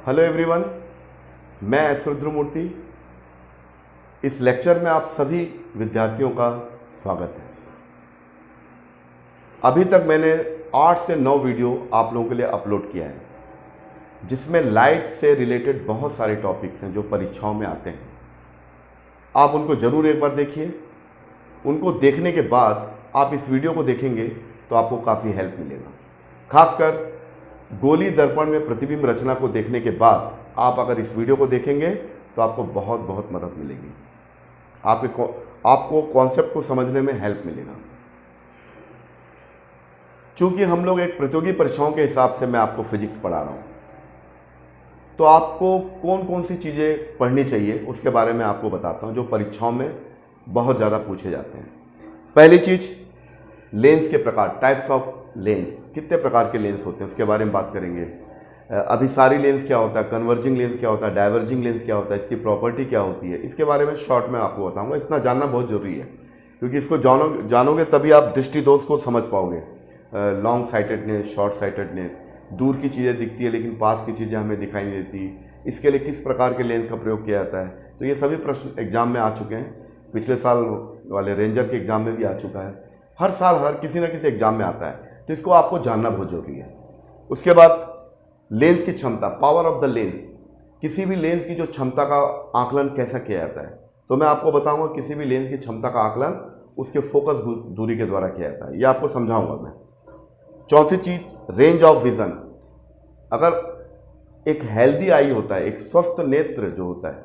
Hello everyone, मैं S रुद्रमूर्ति। इस lecture में आप सभी विद्यार्थियों का स्वागत है। अभी तक मैंने 8 से 9 वीडियो आप लोगों के लिए अपलोड किया है, जिसमें लाइट से रिलेटेड बहुत सारे टॉपिक्स हैं जो परीक्षाओं में आते हैं। आप उनको ज़रूर एक बार देखिए। उनको देखने के बाद आप इस वीडियो को देखेंगे तो आपको काफ़ी हेल्प मिलेगा। खासकर गोली दर्पण में प्रतिबिंब रचना को देखने के बाद आप अगर इस वीडियो को देखेंगे तो आपको बहुत बहुत मदद मिलेगी। आपको कॉन्सेप्ट को समझने में हेल्प मिलेगा। चूंकि हम लोग एक प्रतियोगी परीक्षाओं के हिसाब से मैं आपको फिजिक्स पढ़ा रहा हूं, तो आपको कौन कौन सी चीज़ें पढ़नी चाहिए उसके बारे में आपको बताता हूं, जो परीक्षाओं में बहुत ज़्यादा पूछे जाते हैं। पहली चीज़, लेंस के प्रकार, टाइप्स ऑफ लेंस। कितने प्रकार के लेंस होते हैं उसके बारे में बात करेंगे। अभिसारी लेंस क्या होता है, कन्वर्जिंग लेंस क्या होता है, डाइवर्जिंग लेंस क्या होता है, इसकी प्रॉपर्टी क्या होती है, इसके बारे में शॉर्ट में आपको बताऊंगा। इतना जानना बहुत ज़रूरी है, क्योंकि इसको जानोगे तभी आप दृष्टि दोष को समझ पाओगे। लॉन्ग साइटेडनेस, शॉर्ट साइटेडनेस, दूर की चीज़ें दिखती है लेकिन पास की चीज़ें हमें दिखाई नहीं देती, इसके लिए किस प्रकार के लेंस का प्रयोग किया जाता है। तो ये सभी प्रश्न एग्जाम में आ चुके हैं। पिछले साल वाले रेंजर के एग्ज़ाम में भी आ चुका है। हर साल हर किसी न किसी एग्ज़ाम में आता है, तो इसको आपको जानना बहुत जरूरी है। उसके बाद लेंस की क्षमता, पावर ऑफ द लेंस। किसी भी लेंस की जो क्षमता का आकलन कैसा किया जाता है, तो मैं आपको बताऊंगा किसी भी लेंस की क्षमता का आकलन उसके फोकस दूरी के द्वारा किया जाता है। यह आपको समझाऊंगा मैं। चौथी चीज, रेंज ऑफ विजन। अगर एक हेल्दी आई होता है, एक स्वस्थ नेत्र जो होता है,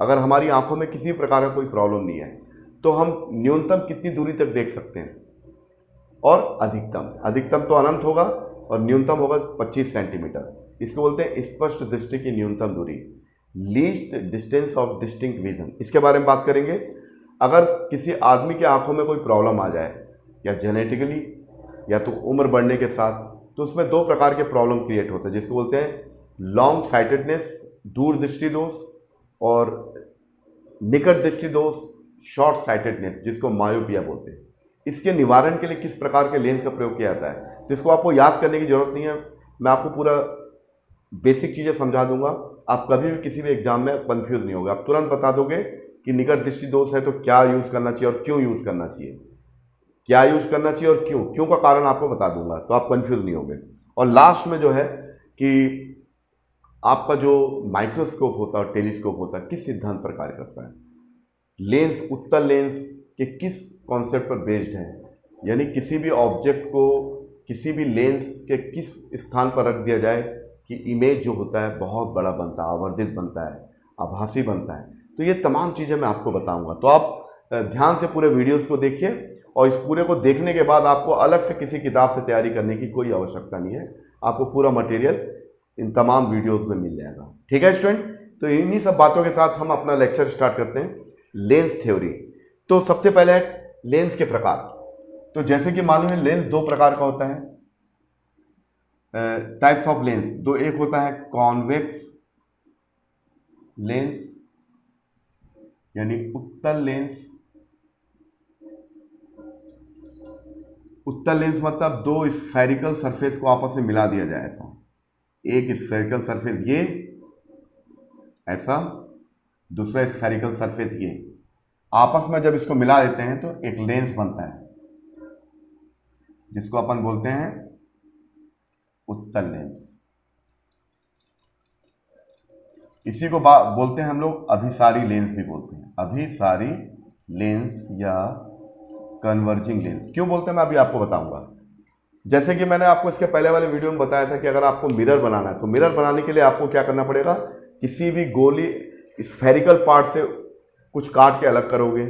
अगर हमारी आंखों में किसी प्रकार का कोई प्रॉब्लम नहीं है, तो हम न्यूनतम कितनी दूरी तक देख सकते हैं, और अधिकतम तो अनंत होगा और न्यूनतम होगा 25 सेंटीमीटर। इसको बोलते हैं स्पष्ट दृष्टि की न्यूनतम दूरी, least distance of distinct vision. इसके बारे में बात करेंगे। अगर किसी आदमी की आंखों में कोई प्रॉब्लम आ जाए, या जेनेटिकली या तो उम्र बढ़ने के साथ, तो उसमें 2 प्रकार के प्रॉब्लम क्रिएट होते हैं, जिसको बोलते हैं लॉन्ग साइटेडनेस, दूर दृष्टि दोष, और निकट दृष्टि दोष, शॉर्ट साइटेडनेस, जिसको मायोपिया बोलते हैं। इसके निवारण के लिए किस प्रकार के लेंस का प्रयोग किया जाता है, जिसको आपको याद करने की जरूरत नहीं है। मैं आपको पूरा बेसिक चीज़ें समझा दूंगा। आप कभी भी किसी भी एग्जाम में कंफ्यूज नहीं होगा। आप तुरंत बता दोगे कि निकट दृष्टि दोष है तो क्या यूज़ करना चाहिए और क्यों यूज़ करना चाहिए, क्या यूज़ करना चाहिए और क्यों का कारण आपको बता दूंगा, तो आप कंफ्यूज नहीं होंगे। और लास्ट में जो है कि आपका जो माइक्रोस्कोप होता है और टेलीस्कोप होता है, किस सिद्धांत पर कार्य करता है। लेंस उत्तल लेंस के किस कॉन्सेप्ट पर बेस्ड है, यानी किसी भी ऑब्जेक्ट को किसी भी लेंस के किस स्थान पर रख दिया जाए कि इमेज जो होता है बहुत बड़ा बनता है, आवर्धित बनता है, आभासी बनता है। तो ये तमाम चीज़ें मैं आपको बताऊंगा। तो आप ध्यान से पूरे वीडियोस को देखिए, और इस पूरे को देखने के बाद आपको अलग से किसी किताब से तैयारी करने की कोई आवश्यकता नहीं है। आपको पूरा मटेरियल इन तमाम वीडियोज़ में मिल जाएगा। ठीक है स्टूडेंट, तो इन्हीं सब बातों के साथ हम अपना लेक्चर स्टार्ट करते हैं। Lens theory. तो सबसे पहले है लेंस के प्रकार। तो जैसे कि मालूम है, लेंस 2 प्रकार का होता है, टाइप्स ऑफ लेंस। दो, एक होता है कॉन्वेक्स लेंस, यानी उत्तल लेंस। उत्तल लेंस मतलब 2 स्फेरिकल सरफेस को आपस में मिला दिया जाए ऐसा। एक स्फेरिकल सरफेस ये ऐसा, दूसरा स्फेरिकल सरफेस ये, आपस में जब इसको मिला देते हैं तो एक लेंस बनता है, जिसको अपन बोलते हैं उत्तल लेंस। इसी को बोलते हैं हम लोग अभिसारी लेंस भी बोलते हैं। अभिसारी लेंस या कन्वर्जिंग लेंस क्यों बोलते हैं, मैं अभी आपको बताऊंगा। जैसे कि मैंने आपको इसके पहले वाले वीडियो में बताया था कि अगर आपको मिरर बनाना है, तो मिरर बनाने के लिए आपको क्या करना पड़ेगा, किसी भी गोली स्फेरिकल पार्ट से कुछ काट के अलग करोगे।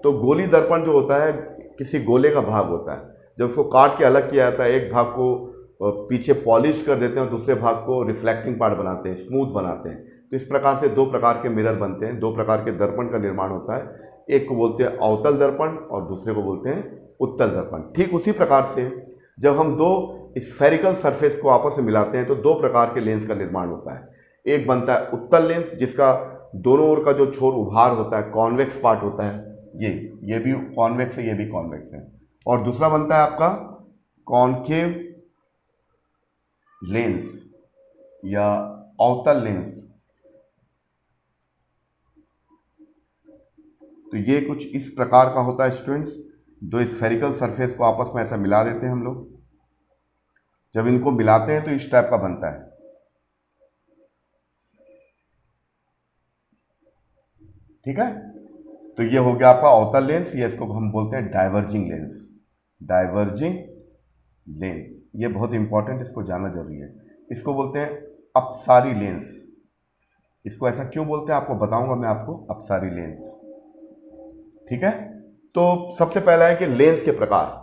तो गोली दर्पण जो होता है किसी गोले का भाग होता है, जब उसको काट के अलग किया जाता है, एक भाग को पीछे पॉलिश कर देते हैं और दूसरे भाग को रिफ्लेक्टिंग पार्ट बनाते हैं, स्मूथ बनाते हैं। तो इस प्रकार से 2 प्रकार के मिरर बनते हैं, 2 प्रकार के दर्पण का निर्माण होता है। एक को बोलते हैं अवतल दर्पण और दूसरे को बोलते हैं उत्तल दर्पण। ठीक उसी प्रकार से जब हम 2 स्फेरिकल सरफेस को आपस में मिलाते हैं तो 2 प्रकार के लेंस का निर्माण होता है। एक बनता है उत्तल लेंस, जिसका दोनों ओर का जो छोर उभार होता है, कॉन्वेक्स पार्ट होता है, ये भी कॉन्वेक्स है, ये भी कॉन्वेक्स है। और दूसरा बनता है आपका कॉन्केव लेंस या अवतल लेंस। तो ये कुछ इस प्रकार का होता है स्टूडेंट्स, दो स्फेरिकल सरफेस को आपस में ऐसा मिला देते हैं हम लोग। जब इनको मिलाते हैं तो इस टाइप का बनता है, ठीक है। तो ये हो गया आपका अवतल लेंस, ये इसको हम बोलते हैं डाइवर्जिंग लेंस। डाइवर्जिंग लेंस ये बहुत इंपॉर्टेंट, इसको जानना जरूरी है। इसको बोलते हैं अपसारी लेंस। इसको ऐसा क्यों बोलते हैं आपको बताऊंगा मैं आपको, अपसारी लेंस, ठीक है। तो सबसे पहला है कि लेंस के प्रकार।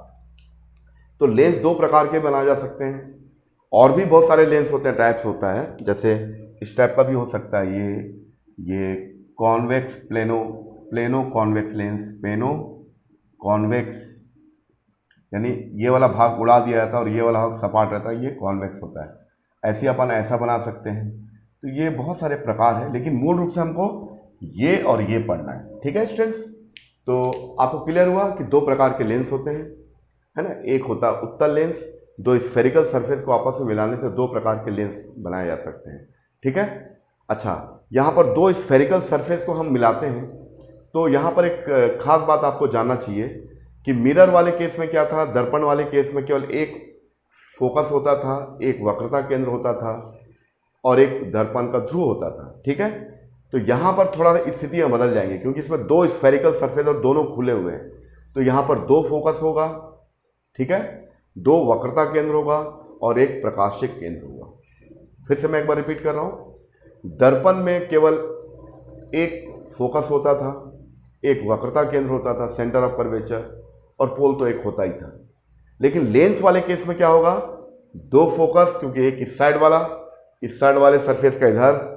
तो लेंस दो प्रकार के बनाए जा सकते हैं, और भी बहुत सारे लेंस होते हैं, टाइप्स होता है, जैसे इस टाइप का भी हो सकता है, ये convex plano convex lens. Plano convex यानी ये वाला भाग उड़ा दिया जाता है और ये वाला भाग सपाट रहता है, ये कॉन्वेक्स होता है। ऐसे अपन ऐसा बना सकते हैं। तो ये बहुत सारे प्रकार है, लेकिन मूल रूप से हमको ये और ये पढ़ना है, ठीक है स्टूडेंट्स। तो आपको क्लियर हुआ कि दो प्रकार के लेंस होते हैं, है ना। एक होता है उत्तल लेंस, दो स्फेरिकल सरफेस को आपस में मिलाने से दो प्रकार के लेंस बनाए जा सकते हैं, ठीक है। अच्छा, यहाँ पर दो स्फेरिकल सरफेस को हम मिलाते हैं, तो यहाँ पर एक खास बात आपको जानना चाहिए कि मिरर वाले केस में क्या था, दर्पण वाले केस में केवल एक फोकस होता था, एक वक्रता केंद्र होता था और एक दर्पण का ध्रुव होता था, ठीक है। तो यहाँ पर थोड़ा स्थितियाँ बदल जाएंगी, क्योंकि इसमें दो स्फेरिकल सरफेस और दोनों खुले हुए हैं। तो यहाँ पर दो फोकस होगा, ठीक है, दो वक्रता केंद्र होगा और एक प्रकाशिक केंद्र होगा। फिर से मैं एक बार रिपीट कर रहा हूँ, दर्पण में केवल एक फोकस होता था, एक वक्रता केंद्र होता था, सेंटर ऑफ कर्वेचर, और पोल तो एक होता ही था। लेकिन लेंस वाले केस में क्या होगा, दो फोकस, क्योंकि एक इस साइड वाले सरफेस का इधर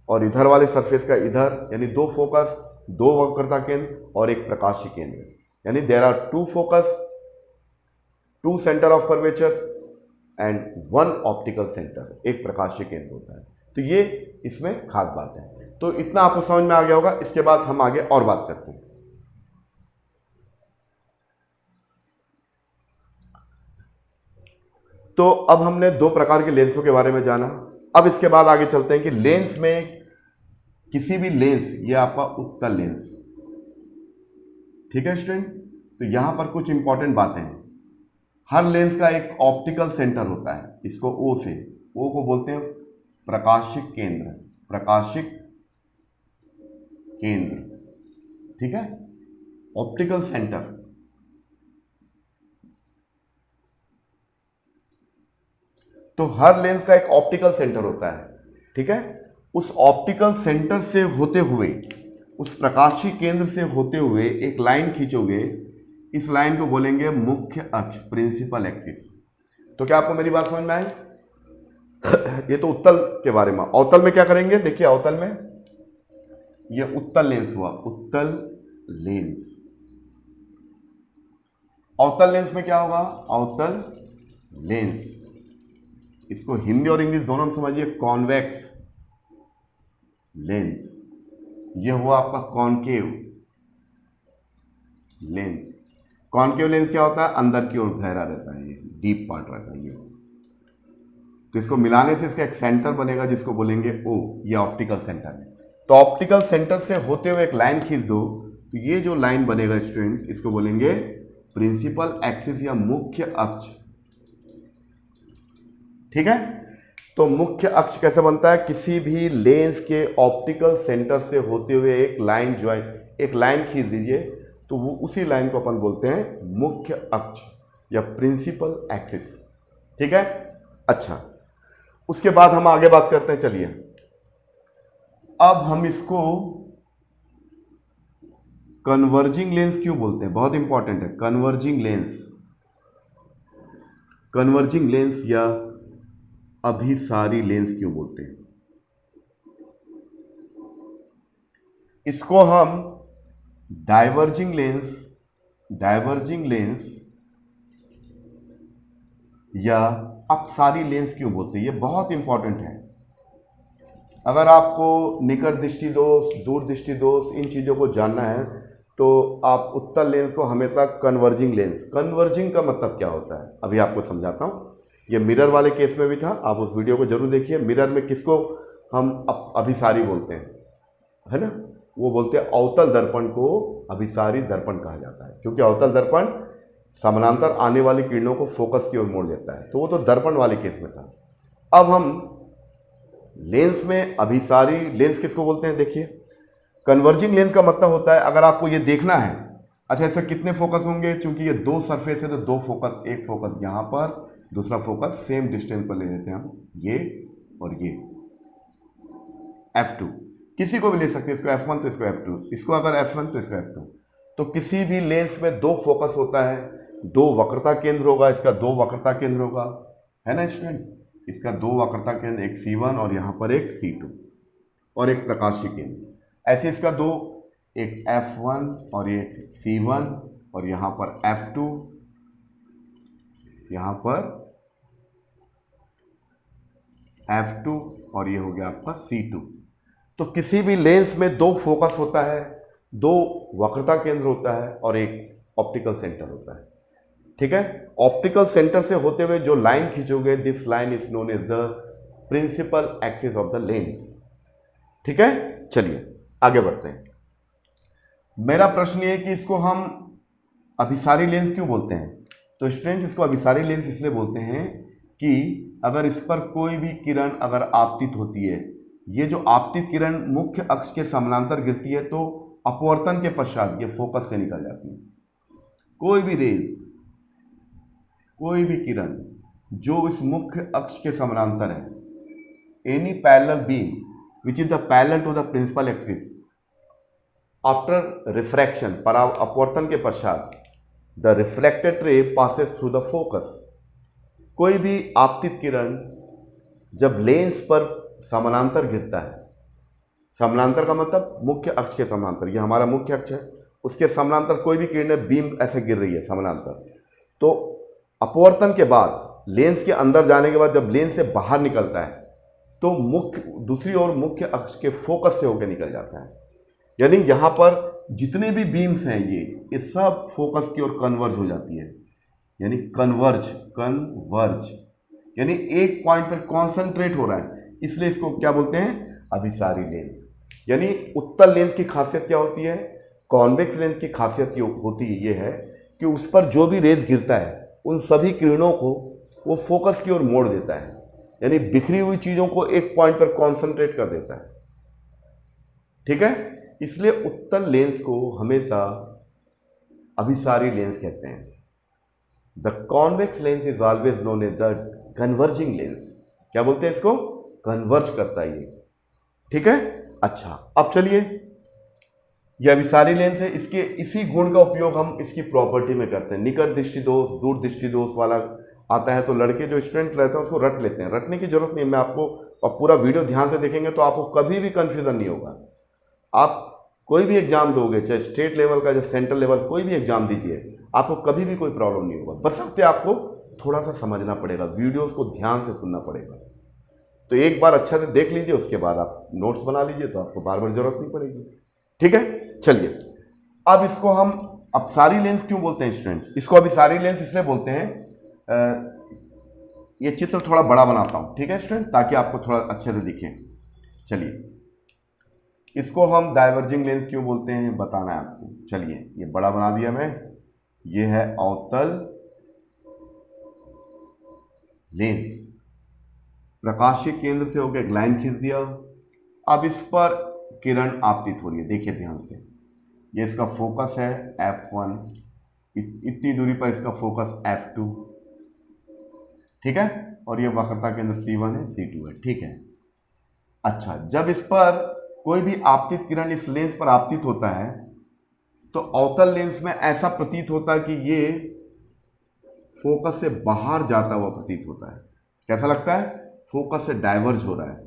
और इधर वाले सरफेस का इधर, यानी दो फोकस, दो वक्रता केंद्र और एक प्रकाशीय केंद्र, यानी there are two focus, two centre of curvatures and one optical centre, एक प्रकाशीय केंद्र होता है। तो ये इसमें खास बात है। तो इतना आपको समझ में आ गया होगा। इसके बाद हम आगे और बात करते हैं। तो अब हमने दो प्रकार के लेंसों के बारे में जाना। अब इसके बाद आगे चलते हैं कि लेंस में किसी भी लेंस, ये आपका उत्तल लेंस, ठीक है स्टूडेंट। तो यहां पर कुछ इंपॉर्टेंट बातें हैं। हर लेंस का एक ऑप्टिकल सेंटर होता है, इसको ओ से, ओ को बोलते हैं प्रकाशिक केंद्र, प्रकाशिक केंद्र, ठीक है, ऑप्टिकल सेंटर। तो हर लेंस का एक ऑप्टिकल सेंटर होता है, ठीक है। उस ऑप्टिकल सेंटर से होते हुए, उस प्रकाशीय केंद्र से होते हुए एक लाइन खींचोगे, इस लाइन को बोलेंगे मुख्य अक्ष, प्रिंसिपल एक्सिस। तो क्या आपको मेरी बात समझ में आई? ये तो उत्तल के बारे में। अवतल में क्या करेंगे, देखिए अवतल में ये उत्तल लेंस हुआ, उत्तल लेंस। अवतल लेंस में क्या होगा, अवतल लेंस, इसको हिंदी और इंग्लिश दोनों में समझिए, कॉन्वेक्स लेंस। ये हुआ आपका कॉनकेव लेंस। कॉनकेव लेंस क्या होता है, अंदर की ओर गहरा रहता है, ये डीप पार्ट रहता है ये। तो इसको मिलाने से इसका एक सेंटर बनेगा जिसको बोलेंगे ओ, ये ऑप्टिकल सेंटर है। तो ऑप्टिकल सेंटर से होते हुए एक लाइन खींच दो, तो ये जो लाइन बनेगा स्टूडेंट्स, इसको बोलेंगे प्रिंसिपल एक्सिस या मुख्य अक्ष, ठीक है। तो मुख्य अक्ष कैसे बनता है, किसी भी लेंस के ऑप्टिकल सेंटर से होते हुए एक लाइन एक लाइन खींच दीजिए, तो वो उसी लाइन को अपन बोलते हैं मुख्य अक्ष या प्रिंसिपल एक्सिस, ठीक है। अच्छा, उसके बाद हम आगे बात करते हैं। चलिए अब हम इसको कन्वर्जिंग लेंस क्यों बोलते हैं, बहुत इंपॉर्टेंट है। कन्वर्जिंग लेंस, कन्वर्जिंग लेंस या अभिसारी लेंस क्यों बोलते हैं, इसको हम डाइवर्जिंग लेंस या अपसारी लेंस क्यों बोलते हैं, ये बहुत इंपॉर्टेंट है। अगर आपको निकट दृष्टि दोष, दूर दृष्टि दोष, इन चीज़ों को जानना है तो आप उत्तल लेंस को हमेशा कन्वर्जिंग लेंस, कन्वर्जिंग का मतलब क्या होता है अभी आपको समझाता हूँ। ये मिरर वाले केस में भी था, आप उस वीडियो को जरूर देखिए। मिरर में किसको हम अभिसारी बोलते हैं, है ना। वो बोलते हैं अवतल दर्पण को अभिसारी दर्पण कहा जाता है, क्योंकि अवतल दर्पण समानांतर आने वाली किरणों को फोकस की ओर मोड़ देता है। तो वो तो दर्पण वाले केस में था। अब हम लेंस में अभिसारी लेंस किसको बोलते हैं, देखिए कन्वर्जिंग लेंस का मतलब होता है, अगर आपको ये देखना है, अच्छा इससे कितने फोकस होंगे, चूंकि ये दो सरफेस है तो दो फोकस, एक फोकस यहाँ पर, दूसरा फोकस सेम डिस्टेंस पर ले लेते हैं हम, ये और ये F2, किसी को भी ले सकते हैं, इसको F1 तो इसको F2, इसको अगर F1 तो इसको F2। तो किसी भी लेंस में दो फोकस होता है, दो वक्रता केंद्र होगा, इसका दो वक्रता केंद्र होगा, है ना स्टूडेंट, इसका दो वक्रता केंद्र, एक C1 और यहाँ पर एक C2 और एक प्रकाशीय केंद्र। ऐसे इसका दो, एक F1 और एक C1 और यहाँ पर F2, यहाँ पर F2 और ये हो गया आपका C2। तो किसी भी लेंस में दो फोकस होता है, दो वक्रता केंद्र होता है और एक ऑप्टिकल सेंटर होता है, ठीक है। ऑप्टिकल सेंटर से होते हुए जो लाइन खींचोगे, this line is known as the principal axis of the lens, ठीक है। चलिए आगे बढ़ते हैं। मेरा प्रश्न ये है कि इसको हम अभिसारी लेंस क्यों बोलते हैं। तो स्टूडेंट इसको अभिसारी लेंस इसलिए बोलते हैं कि अगर इस पर कोई भी किरण अगर आपतित होती है, ये जो आपतित किरण मुख्य अक्ष के समानांतर गिरती है तो अपवर्तन के पश्चात ये फोकस से निकल जाती है। कोई भी रेज, कोई भी किरण जो इस मुख्य अक्ष के समानांतर है, any parallel beam which is the parallel to the principal axis after refraction, पर अपवर्तन के पश्चात the reflected ray passes through the focus. कोई भी आपतित किरण जब लेंस पर समानांतर गिरता है, समानांतर का मतलब मुख्य अक्ष के समानांतर, ये हमारा मुख्य अक्ष है, उसके समानांतर कोई भी किरण बीम ऐसे गिर रही है समानांतर, तो अपवर्तन के बाद लेंस के अंदर जाने के बाद जब लेंस से बाहर निकलता है तो मुख्य दूसरी ओर मुख्य अक्ष के फोकस से होकर निकल जाता है। यानी यहाँ पर जितने भी बीम्स हैं ये सब फोकस की ओर कन्वर्ज हो जाती है, यानी कन्वर्ज यानी एक पॉइंट पर कॉन्सेंट्रेट हो रहा है, इसलिए इसको क्या बोलते हैं, अभिसारी लेंस। यानी उत्तल लेंस की खासियत क्या होती है, कॉन्वेक्स लेंस की खासियत होती है ये है कि उस पर जो भी रेज गिरता है उन सभी किरणों को वो फोकस की ओर मोड़ देता है, यानी बिखरी हुई चीजों को एक पॉइंट पर कॉन्सेंट्रेट कर देता है, ठीक है। इसलिए उत्तल लेंस को हमेशा अभिसारी लेंस कहते हैं। The convex lens is always known as the converging lens. क्या बोलते हैं इसको, कन्वर्ज करता है ये, ठीक है। अच्छा अब चलिए, यह अभिसारी लेंस है, इसके इसी गुण का उपयोग हम इसकी प्रॉपर्टी में करते हैं। निकट दृष्टि दोष, दूर दृष्टि दोष वाला आता है तो लड़के जो स्टूडेंट रहते हैं उसको रट लेते हैं। रटने की जरूरत नहीं है, मैं आपको, और पूरा वीडियो ध्यान से देखेंगे तो आपको कभी भी कंफ्यूजन नहीं होगा। आप कोई भी एग्जाम दोगे, चाहे स्टेट लेवल का, चाहे सेंट्रल लेवल, कोई भी एग्जाम दीजिए, आपको कभी भी कोई प्रॉब्लम नहीं होगा। बशर्ते आपको थोड़ा सा समझना पड़ेगा, वीडियोस को ध्यान से सुनना पड़ेगा। तो एक बार अच्छा से देख लीजिए, उसके बाद आप नोट्स बना लीजिए, तो आपको बार बार जरूरत नहीं पड़ेगी, ठीक है। चलिए अब इसको हम अपसारी लेंस क्यों बोलते हैं स्टूडेंट्स, इसको अभिसारी लेंस इसलिए बोलते हैं, ये चित्र थोड़ा बड़ा बनाता हूं, ठीक है स्टूडेंट, ताकि आपको थोड़ा अच्छे से दिखे। चलिए इसको हम डाइवर्जिंग लेंस क्यों बोलते हैं बताना है आपको। चलिए ये बड़ा बना दिया मैं, ये है अवतल लेंस, प्रकाशीय केंद्र से होकर एक लाइन खींच दिया। अब इस पर किरण आपतित हो रही है, देखिए ध्यान से, ये इसका फोकस है F1, इतनी दूरी पर इसका फोकस F2, ठीक है, और ये वक्रता केंद्र C1 है, C2 है, ठीक है। अच्छा जब इस पर कोई भी आपतित किरण इस लेंस पर आपतित होता है तो अवतल लेंस में ऐसा प्रतीत होता है कि ये फोकस से बाहर जाता हुआ प्रतीत होता है। कैसा लगता है, फोकस से डाइवर्ज हो रहा है।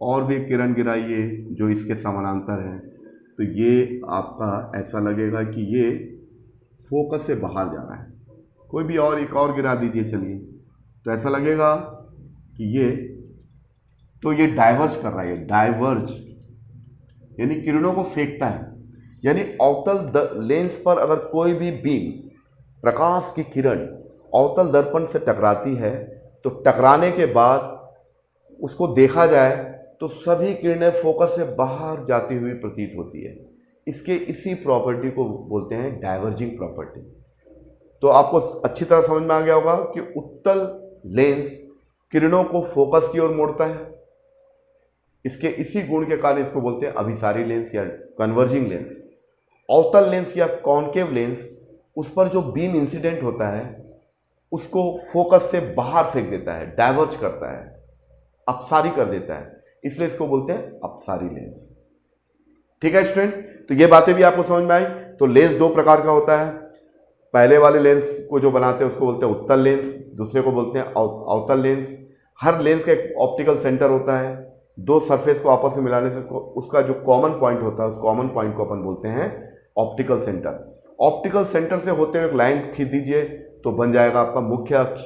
और भी किरण गिराइए जो इसके समानांतर है तो ये आपका ऐसा लगेगा कि ये फोकस से बाहर जा रहा है। कोई भी और एक और गिरा दीजिए, चलिए, तो ऐसा लगेगा कि ये डाइवर्ज कर रहा है, डाइवर्ज यानी किरणों को फेंकता है। यानी अवतल लेंस पर अगर कोई भी बीम, प्रकाश की किरण अवतल दर्पण से टकराती है तो टकराने के बाद उसको देखा जाए तो सभी किरणें फोकस से बाहर जाती हुई प्रतीत होती है। इसके इसी प्रॉपर्टी को बोलते हैं डाइवर्जिंग प्रॉपर्टी। तो आपको अच्छी तरह समझ में आ गया होगा कि उत्तल लेंस किरणों को फोकस की ओर मोड़ता है। इसके इसी गुण के कारण इसको बोलते हैं अभिसारी लेंस या कन्वर्जिंग लेंस। अवतल लेंस या कॉन्केव लेंस, उस पर जो बीम इंसिडेंट होता है उसको फोकस से बाहर फेंक देता है, डाइवर्ज करता है, अपसारी कर देता है, इसलिए इसको बोलते हैं अपसारी लेंस। ठीक है स्टूडेंट, तो ये बातें भी आपको समझ में आई। तो लेंस दो प्रकार का होता है। पहले वाले लेंस को जो बनाते हैं उसको बोलते हैं उत्तल लेंस, दूसरे को बोलते हैं अवतल लेंस। हर लेंस का एक ऑप्टिकल सेंटर होता है। दो सरफेस को आपस में मिलाने से उसका जो कॉमन पॉइंट होता है उस कॉमन पॉइंट को अपन बोलते हैं ऑप्टिकल सेंटर। ऑप्टिकल सेंटर से होते हुए एक लाइन खींच दीजिए तो बन जाएगा आपका मुख्य अक्ष।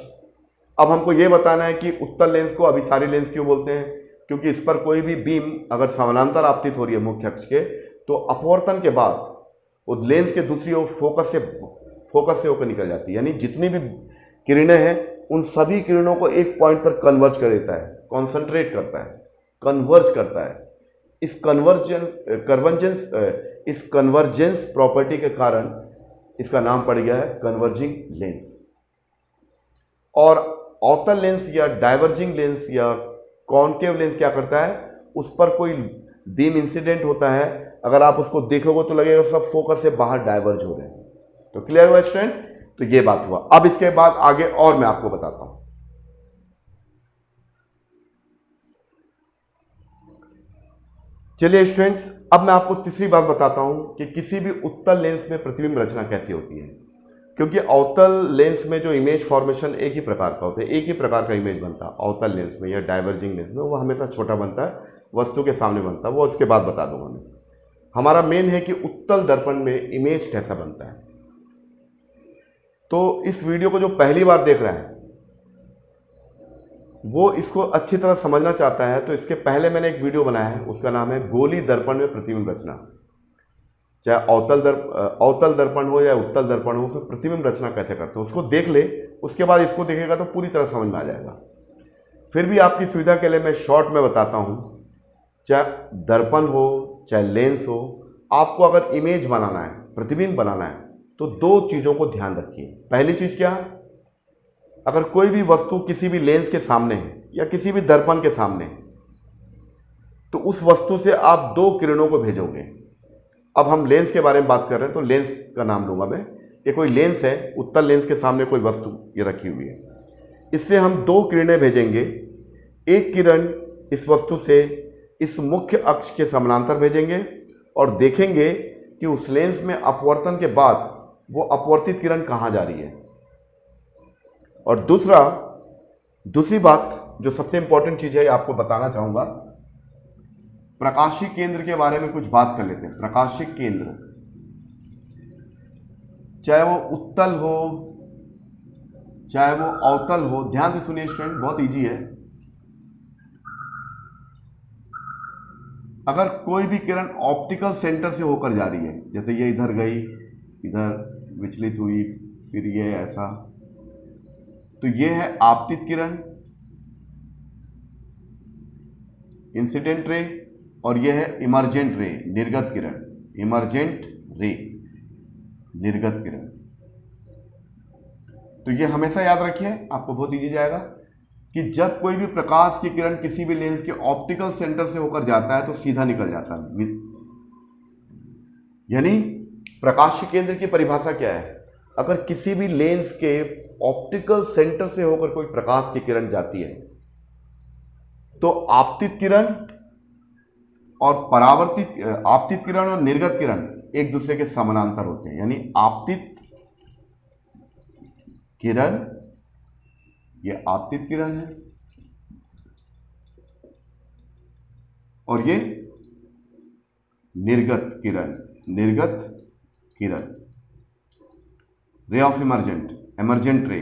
अब हमको ये बताना है कि उत्तल लेंस को अभिसारी लेंस क्यों बोलते हैं, क्योंकि इस पर कोई भी बीम अगर समानांतर आपतित हो रही है मुख्य अक्ष के, तो अपवर्तन के बाद वो लेंस के दूसरी ओर फोकस से होकर निकल जाती है। यानी जितनी भी किरणें हैं उन सभी किरणों को एक पॉइंट पर कन्वर्ज कर देता है, कॉन्सेंट्रेट करता है, कन्वर्ज करता है। इस कन्वर्जेंस प्रॉपर्टी के कारण इसका नाम पड़ गया है कन्वर्जिंग लेंस। और अवतल लेंस या डाइवर्जिंग लेंस या कॉन्केव लेंस क्या करता है, उस पर कोई बीम इंसिडेंट होता है, अगर आप उसको देखोगे तो लगेगा सब फोकस से बाहर डाइवर्ज हो रहे हैं। तो क्लियर हुआ स्टूडेंट? तो ये बात हुआ। अब इसके बाद आगे और मैं आपको बताता हूं। चलिए स्टूडेंट्स, अब मैं आपको तीसरी बात बताता हूं कि किसी भी उत्तल लेंस में प्रतिबिंब रचना कैसी होती है। क्योंकि अवतल लेंस में जो इमेज फॉर्मेशन एक ही प्रकार का होता है, एक ही प्रकार का इमेज बनता है अवतल लेंस में या डाइवर्जिंग लेंस में, वो हमेशा छोटा बनता है, वस्तु के सामने बनता है, वो उसके बाद बता दूंगा मैं। हमारा मेन है कि उत्तल दर्पण में इमेज कैसा बनता है। तो इस वीडियो को जो पहली बार देख रहा है वो इसको अच्छी तरह समझना चाहता है, तो इसके पहले मैंने एक वीडियो बनाया है, उसका नाम है गोली दर्पण में प्रतिबिंब रचना। चाहे अवतल दर्पण हो या उत्तल दर्पण हो, उसमें प्रतिबिंब रचना कैसे करते हैं उसको देख ले। उसके बाद इसको देखेगा तो पूरी तरह समझ में आ जाएगा। फिर भी आपकी सुविधा के लिए मैं शॉर्ट में बताता हूँ। चाहे दर्पण हो चाहे लेंस हो, आपको अगर इमेज बनाना है, प्रतिबिंब बनाना है, तो दो चीज़ों को ध्यान रखिए। पहली चीज़ क्या, अगर कोई भी वस्तु किसी भी लेंस के सामने है या किसी भी दर्पण के सामने है, तो उस वस्तु से आप दो किरणों को भेजोगे। अब हम लेंस के बारे में बात कर रहे हैं तो लेंस का नाम लूंगा मैं। ये कोई लेंस है, उत्तल लेंस के सामने कोई वस्तु ये रखी हुई है, इससे हम दो किरणें भेजेंगे। एक किरण इस वस्तु से इस मुख्य अक्ष के समानांतर भेजेंगे और देखेंगे कि उस लेंस में अपवर्तन के बाद वो अपवर्तित किरण कहाँ जा रही है। और दूसरी बात जो सबसे इंपॉर्टेंट चीज है आपको बताना चाहूंगा, प्रकाशिक केंद्र के बारे में कुछ बात कर लेते हैं। प्रकाशिक केंद्र, चाहे वो उत्तल हो चाहे वो अवतल हो, ध्यान से सुनिए स्टूडेंट, बहुत इजी है। अगर कोई भी किरण ऑप्टिकल सेंटर से होकर जा रही है, जैसे ये इधर गई, इधर विचलित हुई, फिर ये ऐसा, तो ये है आपतित किरण, इंसिडेंट रे, और ये है इमर्जेंट रे, निर्गत किरण। इमर्जेंट रे, निर्गत किरण। तो ये हमेशा याद रखिए, आपको बहुत इजी जाएगा कि जब कोई भी प्रकाश की किरण किसी भी लेंस के ऑप्टिकल सेंटर से होकर जाता है तो सीधा निकल जाता है। यानी प्रकाश के केंद्र की परिभाषा क्या है, अगर किसी भी लेंस के ऑप्टिकल सेंटर से होकर कोई प्रकाश की किरण जाती है तो आपतित किरण और आपतित किरण और निर्गत किरण एक दूसरे के समानांतर होते हैं। यानी आपतित किरण, ये आपतित किरण है और ये निर्गत किरण, रे ऑफ इमर्जेंट रे,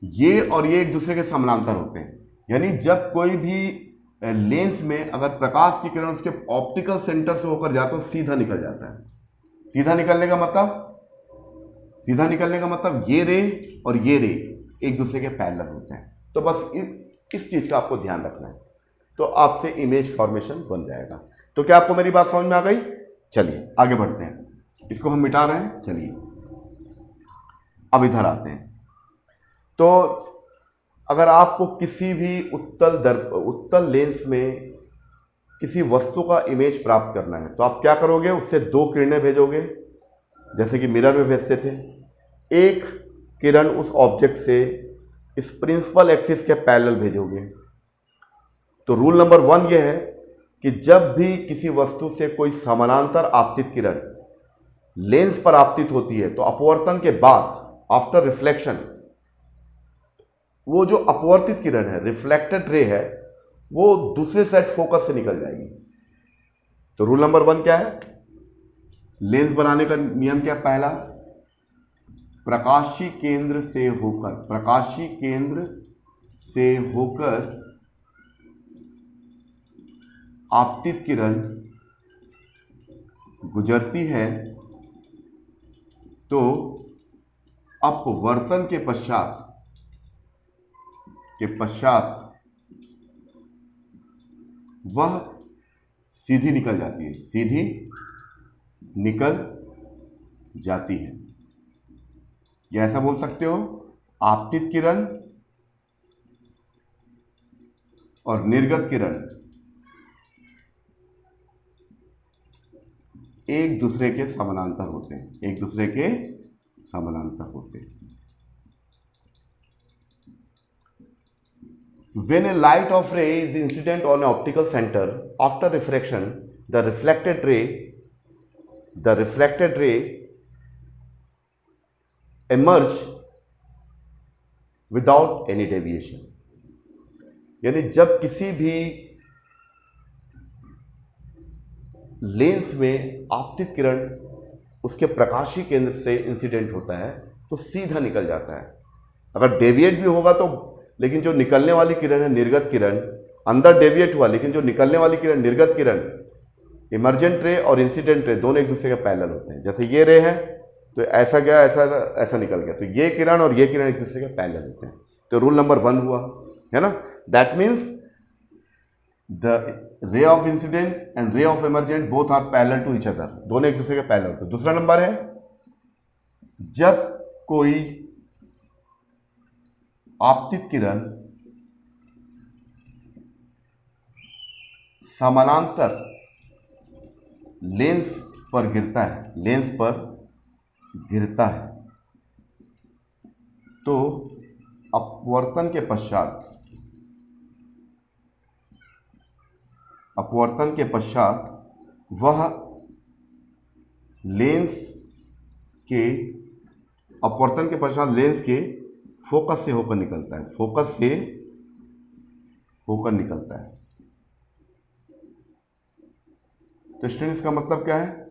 ये और ये एक दूसरे के समानांतर होते हैं। यानी जब कोई भी लेंस में अगर प्रकाश की किरण उसके ऑप्टिकल सेंटर से होकर जाता है तो सीधा निकल जाता है। सीधा निकलने का मतलब ये रे और ये रे एक दूसरे के पैरेलल होते हैं। तो बस इस चीज का आपको ध्यान रखना है। तो आपसे इमेज फॉर्मेशन बन जाएगा। तो क्या आपको मेरी बात समझ में आ गई? चलिए आगे बढ़ते हैं, इसको हम मिटा रहे हैं। चलिए अब इधर आते हैं। तो अगर आपको किसी भी उत्तल लेंस में किसी वस्तु का इमेज प्राप्त करना है तो आप क्या करोगे? उससे दो किरणें भेजोगे, जैसे कि मिरर में भेजते थे। एक किरण उस ऑब्जेक्ट से इस प्रिंसिपल एक्सिस के पैरेलल भेजोगे। तो रूल नंबर 1 यह है कि जब भी किसी वस्तु से कोई समानांतर आपतित किरण लेंस पर आपतित होती है तो अपवर्तन के बाद, आफ्टर रिफ्लेक्शन, वो जो अपवर्तित किरण है, रिफ्लेक्टेड रे है, वो दूसरे साइड फोकस से निकल जाएगी। तो रूल नंबर 1 क्या है? लेंस बनाने का नियम क्या? पहला, प्रकाशीय केंद्र से होकर आपतित किरण गुजरती है तो अपवर्तन के पश्चात वह सीधी निकल जाती है। या ऐसा बोल सकते हो, आपतित किरण और निर्गत किरण एक दूसरे के समानांतर होते हैं। When a light of ray is incident on an optical center, after refraction, the reflected ray emerge without any deviation। यानी जब किसी भी लेंस में आपतित किरण उसके प्रकाशीय केंद्र से इंसिडेंट होता है तो सीधा निकल जाता है। अगर डेविएट भी होगा तो, लेकिन जो निकलने वाली किरण है निर्गत किरण, अंदर डेविएट हुआ लेकिन जो निकलने वाली किरण निर्गत किरण, इमर्जेंट रे और इंसिडेंट रे दोनों एक दूसरे के पैरेलल होते हैं। जैसे ये रे है तो ऐसा गया, ऐसा निकल गया, तो ये किरण और ये किरण एक दूसरे के पैरेलल होते हैं। तो रूल नंबर 1 हुआ, है ना। That means the ray of incident and ray of emergent both are parallel to each other, दोनों एक दूसरे के पैरेलल होते हैं। दूसरा नंबर है, जब कोई आपतित किरण समानांतर लेंस पर गिरता है तो अपवर्तन के पश्चात वह लेंस के फोकस से होकर निकलता है। तो स्टूडेंट्स इसका मतलब क्या है?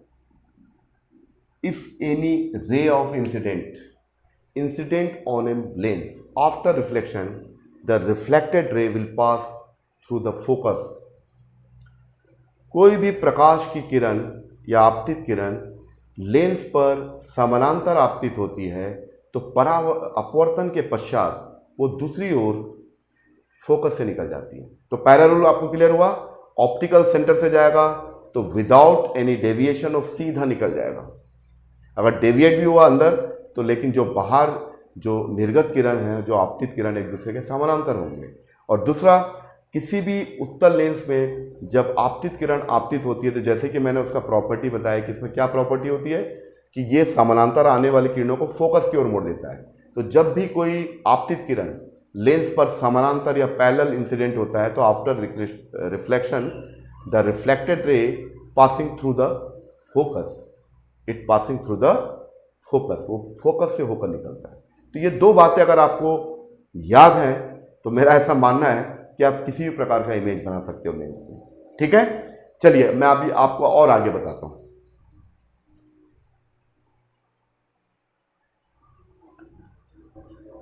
इफ एनी रे of incident on a lens after reflection, the reflected रे will pass through the focus. कोई भी प्रकाश की किरण या आपतित किरण लेंस पर समानांतर आपतित होती है तो अपवर्तन के पश्चात वो दूसरी ओर फोकस से निकल जाती है। तो पहला रूल आपको क्लियर हुआ, ऑप्टिकल सेंटर से जाएगा तो विदाउट एनी डेविएशन और सीधा निकल जाएगा। अगर डेविएट भी हुआ अंदर तो, लेकिन जो बाहर जो निर्गत किरण है, जो आपतित किरण, एक दूसरे के समानांतर होंगे। और दूसरा, किसी भी उत्तल लेंस में जब आपतित किरण आपतित होती है तो जैसे कि मैंने उसका प्रॉपर्टी बताया कि इसमें क्या प्रॉपर्टी होती है कि ये समानांतर आने वाली किरणों को फोकस की ओर मोड़ देता है। तो जब भी कोई आपतित किरण लेंस पर समानांतर या पैरेलल इंसिडेंट होता है तो आफ्टर रिफ्लेक्शन द रिफ्लेक्टेड रे पासिंग थ्रू द फोकस, वो फोकस से होकर निकलता है। तो ये दो बातें अगर आपको याद हैं तो मेरा ऐसा मानना है कि आप किसी भी प्रकार का इमेज बना सकते हो लेंस में। ठीक है, चलिए मैं अभी आपको और आगे बताता हूं।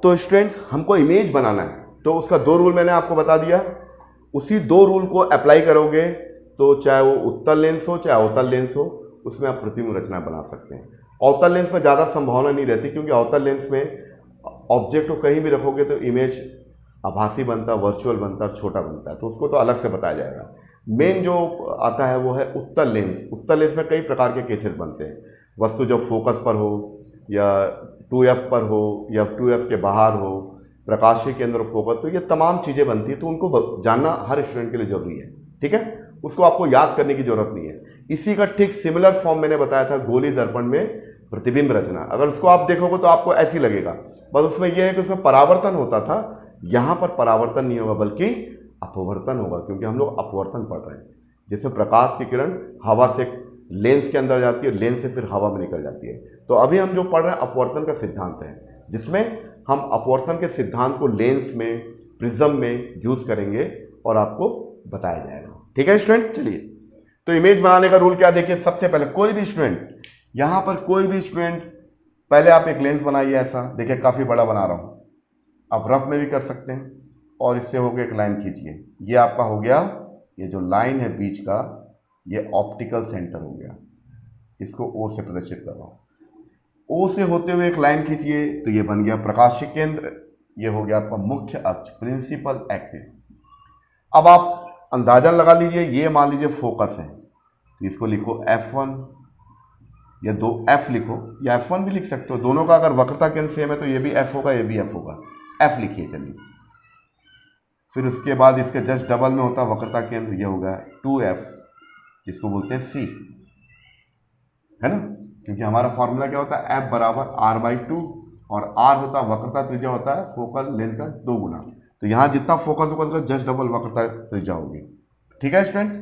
तो स्टूडेंट्स, हमको इमेज बनाना है तो उसका 2 रूल मैंने आपको बता दिया। उसी 2 रूल को अप्लाई करोगे तो चाहे वो उत्तल लेंस हो चाहे अवतल लेंस हो, उसमें आप प्रतिबिंब रचना बना सकते हैं। अवतल लेंस में ज़्यादा संभावना नहीं रहती क्योंकि अवतल लेंस में ऑब्जेक्ट को कहीं भी रखोगे तो इमेज आभासी बनता है, वर्चुअल बनता है, छोटा बनता है, तो उसको तो अलग से बताया जाएगा। मेन जो आता है वो है उत्तल लेंस। उत्तल लेंस में कई प्रकार के केसेस बनते हैं। वस्तु जब फोकस पर हो या 2f पर हो या 2f के बाहर हो, प्रकाशीय केंद्र फोकस, तो ये तमाम चीज़ें बनती हैं, तो उनको जानना हर स्टूडेंट के लिए जरूरी है। ठीक है, उसको आपको याद करने की जरूरत नहीं है। इसी का ठीक सिमिलर फॉर्म मैंने बताया था गोली दर्पण में प्रतिबिंब रचना। अगर उसको आप देखोगे तो आपको ऐसी लगेगा, बस उसमें यह है कि उसमें परावर्तन होता था, यहाँ पर परावर्तन नहीं होगा बल्कि अपवर्तन होगा, क्योंकि हम लोग अपवर्तन पढ़ रहे हैं, जिसमें प्रकाश की किरण हवा से लेंस के अंदर जाती है, लेंस से फिर हवा में निकल जाती है। तो अभी हम जो पढ़ रहे हैं अपवर्तन का सिद्धांत है, जिसमें हम अपवर्तन के सिद्धांत को लेंस में, प्रिज्म में यूज करेंगे और आपको बताया जाएगा। ठीक है स्टूडेंट, चलिए तो इमेज बनाने का रूल क्या देखिए। सबसे पहले कोई भी स्टूडेंट, यहां पर कोई भी स्टूडेंट, पहले आप एक लेंस बनाइए ऐसा, देखिए काफी बड़ा बना रहा हूं, आप रफ में भी कर सकते हैं, और इससे हो गया एक लाइन खींचिए, ये आपका हो गया, ये जो लाइन है बीच का, ये ऑप्टिकल सेंटर हो गया, इसको ओ से प्रदर्शित कर रहा हूं। ओ से होते हुए एक लाइन खींचिए, तो ये बन गया प्रकाशीय केंद्र, ये हो गया आपका मुख्य अक्ष, प्रिंसिपल एक्सिस। अब आप अंदाजा लगा लीजिए, ये मान लीजिए फोकस है, तो इसको लिखो F1 या 2F लिखो, या F1 भी लिख सकते हो, दोनों का अगर वक्रता केंद्र सेम है तो ये भी F होगा, ये भी F होगा, F लिखिए। चलिए फिर उसके बाद इसके जस्ट डबल में होता वक्रता केंद्र, ये होगा 2F, जिसको बोलते हैं C, है ना, क्योंकि हमारा फॉर्मूला क्या होता है, F बराबर R/2, और R होता है वक्रता त्रिज्या, होता है फोकल लेंथ का 2 गुना, तो यहाँ जितना फोकस होगा उसका जस्ट डबल वक्रता त्रिज्या होगी। ठीक है स्टूडेंट,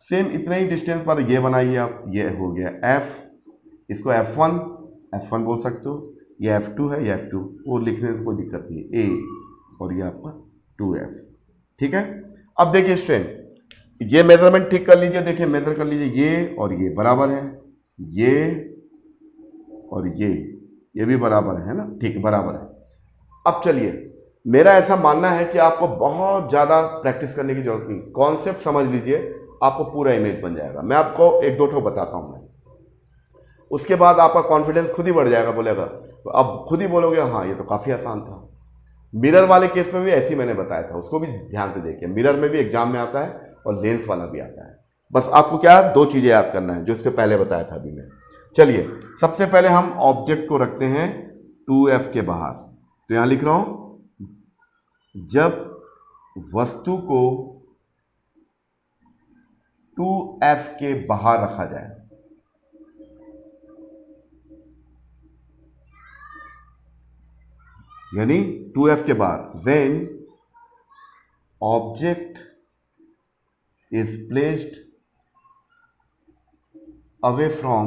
सेम इतने ही डिस्टेंस पर ये बनाइए आप, ये हो गया F, इसको F1 बोल सकते हो, ये F2 है, ये F2, वो लिखने में कोई दिक्कत नहीं है, A, और ये आपका 2F। ठीक है, अब देखिए स्टूडेंट, ये मेजरमेंट ठीक कर लीजिए, देखिए मेजर कर लीजिए, ये और ये बराबर है, ये और ये भी बराबर है ना, ठीक बराबर है। अब चलिए, मेरा ऐसा मानना है कि आपको बहुत ज़्यादा प्रैक्टिस करने की जरूरत नहीं, कॉन्सेप्ट समझ लीजिए, आपको पूरा इमेज बन जाएगा। मैं आपको एक दो ठो बताता हूँ मैं, उसके बाद आपका कॉन्फिडेंस खुद ही बढ़ जाएगा, बोलेगा तो अब खुद ही बोलोगे हाँ ये तो काफ़ी आसान था। मिरर वाले केस में भी ऐसे ही मैंने बताया था, उसको भी ध्यान से देखिए, मिरर में भी एग्जाम में आता है और लेंस वाला भी आता है। बस आपको क्या दो चीज़ें याद करना है, जो इसके पहले बताया था अभी मैं। चलिए सबसे पहले हम ऑब्जेक्ट को रखते हैं 2F के बाहर, तो यहाँ लिख रहा हूँ, जब वस्तु को 2F के बाहर रखा जाए, यानी 2F के बाहर, when object is placed away from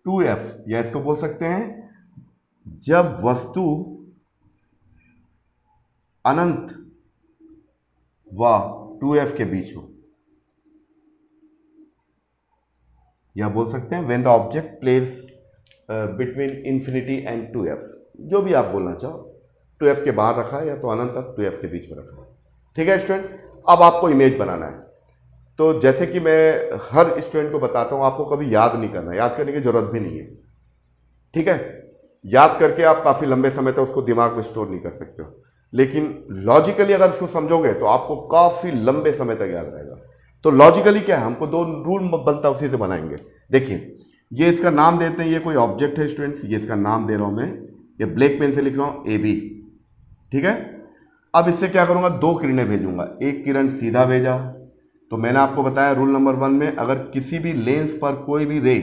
2F, या इसको बोल सकते हैं जब वस्तु अनंत व 2F के बीच हो, या बोल सकते हैं when the object plays between infinity and 2F, जो भी आप बोलना चाहो, 2F के बाहर रखा है या तो अनंत तक 2F के बीच में रखा है। ठीक है स्टूडेंट, अब आपको इमेज बनाना है, तो जैसे कि मैं हर स्टूडेंट को बताता हूं, आपको कभी याद नहीं करना, याद करने की जरूरत भी नहीं है। ठीक है, याद करके आप काफ़ी लंबे समय तक उसको दिमाग में स्टोर नहीं कर सकते हो, लेकिन लॉजिकली अगर इसको समझोगे तो आपको काफ़ी लंबे समय तक याद रहेगा। तो लॉजिकली क्या है, हमको दो रूल बनता है, उसी से बनाएंगे। देखिए ये इसका नाम देते हैं, ये कोई ऑब्जेक्ट है स्टूडेंट्स, ये इसका नाम दे रहा हूं मैं, ये ब्लैक पेन से लिख रहा हूं AB। ठीक है, अब इससे क्या करूंगा, दो किरणें भेजूंगा, एक किरण सीधा भेजा, तो मैंने आपको बताया रूल नंबर 1 में, अगर किसी भी लेंस पर कोई भी रे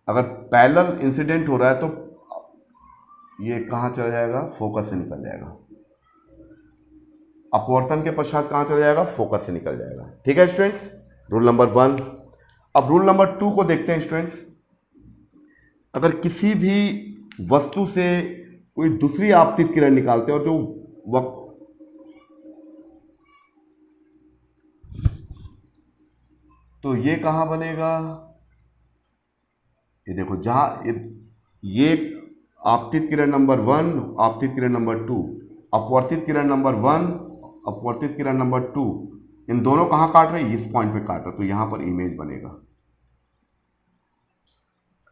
अगर पैरेलल इंसिडेंट हो रहा है तो ये कहाँ चला जाएगा, फोकस से निकल जाएगा, अपवर्तन के पश्चात कहाँ चला जाएगा, फोकस से निकल जाएगा। ठीक है स्टूडेंट्स, रूल नंबर 1। अब रूल नंबर 2 को देखते हैं स्टूडेंट्स, अगर किसी भी वस्तु से कोई दूसरी आपतित किरण निकालते हैं और जो तो ये कहां बनेगा, ये देखो, जहां ये आपतित किरण नंबर 1, आपतित किरण नंबर 2, अपवर्तित किरण नंबर 1, अपवर्तित किरण नंबर 2, इन दोनों कहां काट रहे हैं, इस पॉइंट पे काट रहे, तो यहां पर इमेज बनेगा,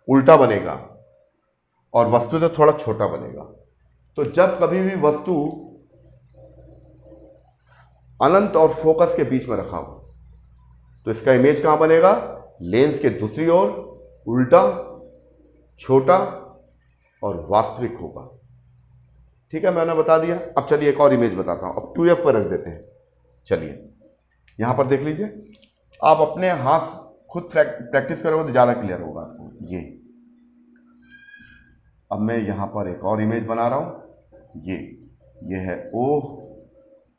उल्टा बनेगा। और वस्तु से थोड़ा छोटा बनेगा। तो जब कभी भी वस्तु अनंत और फोकस के बीच में रखा हो तो इसका इमेज कहां बनेगा? लेंस के दूसरी ओर, उल्टा, छोटा और वास्तविक होगा। ठीक है, मैंने बता दिया। अब चलिए एक और इमेज बताता हूं। अब 2f पर रख देते हैं। चलिए यहां पर देख लीजिए, आप अपने हाथ खुद प्रैक्टिस करोगे तो ज़्यादा क्लियर होगा आपको। अब मैं यहां पर एक और इमेज बना रहा हूं। ये है O,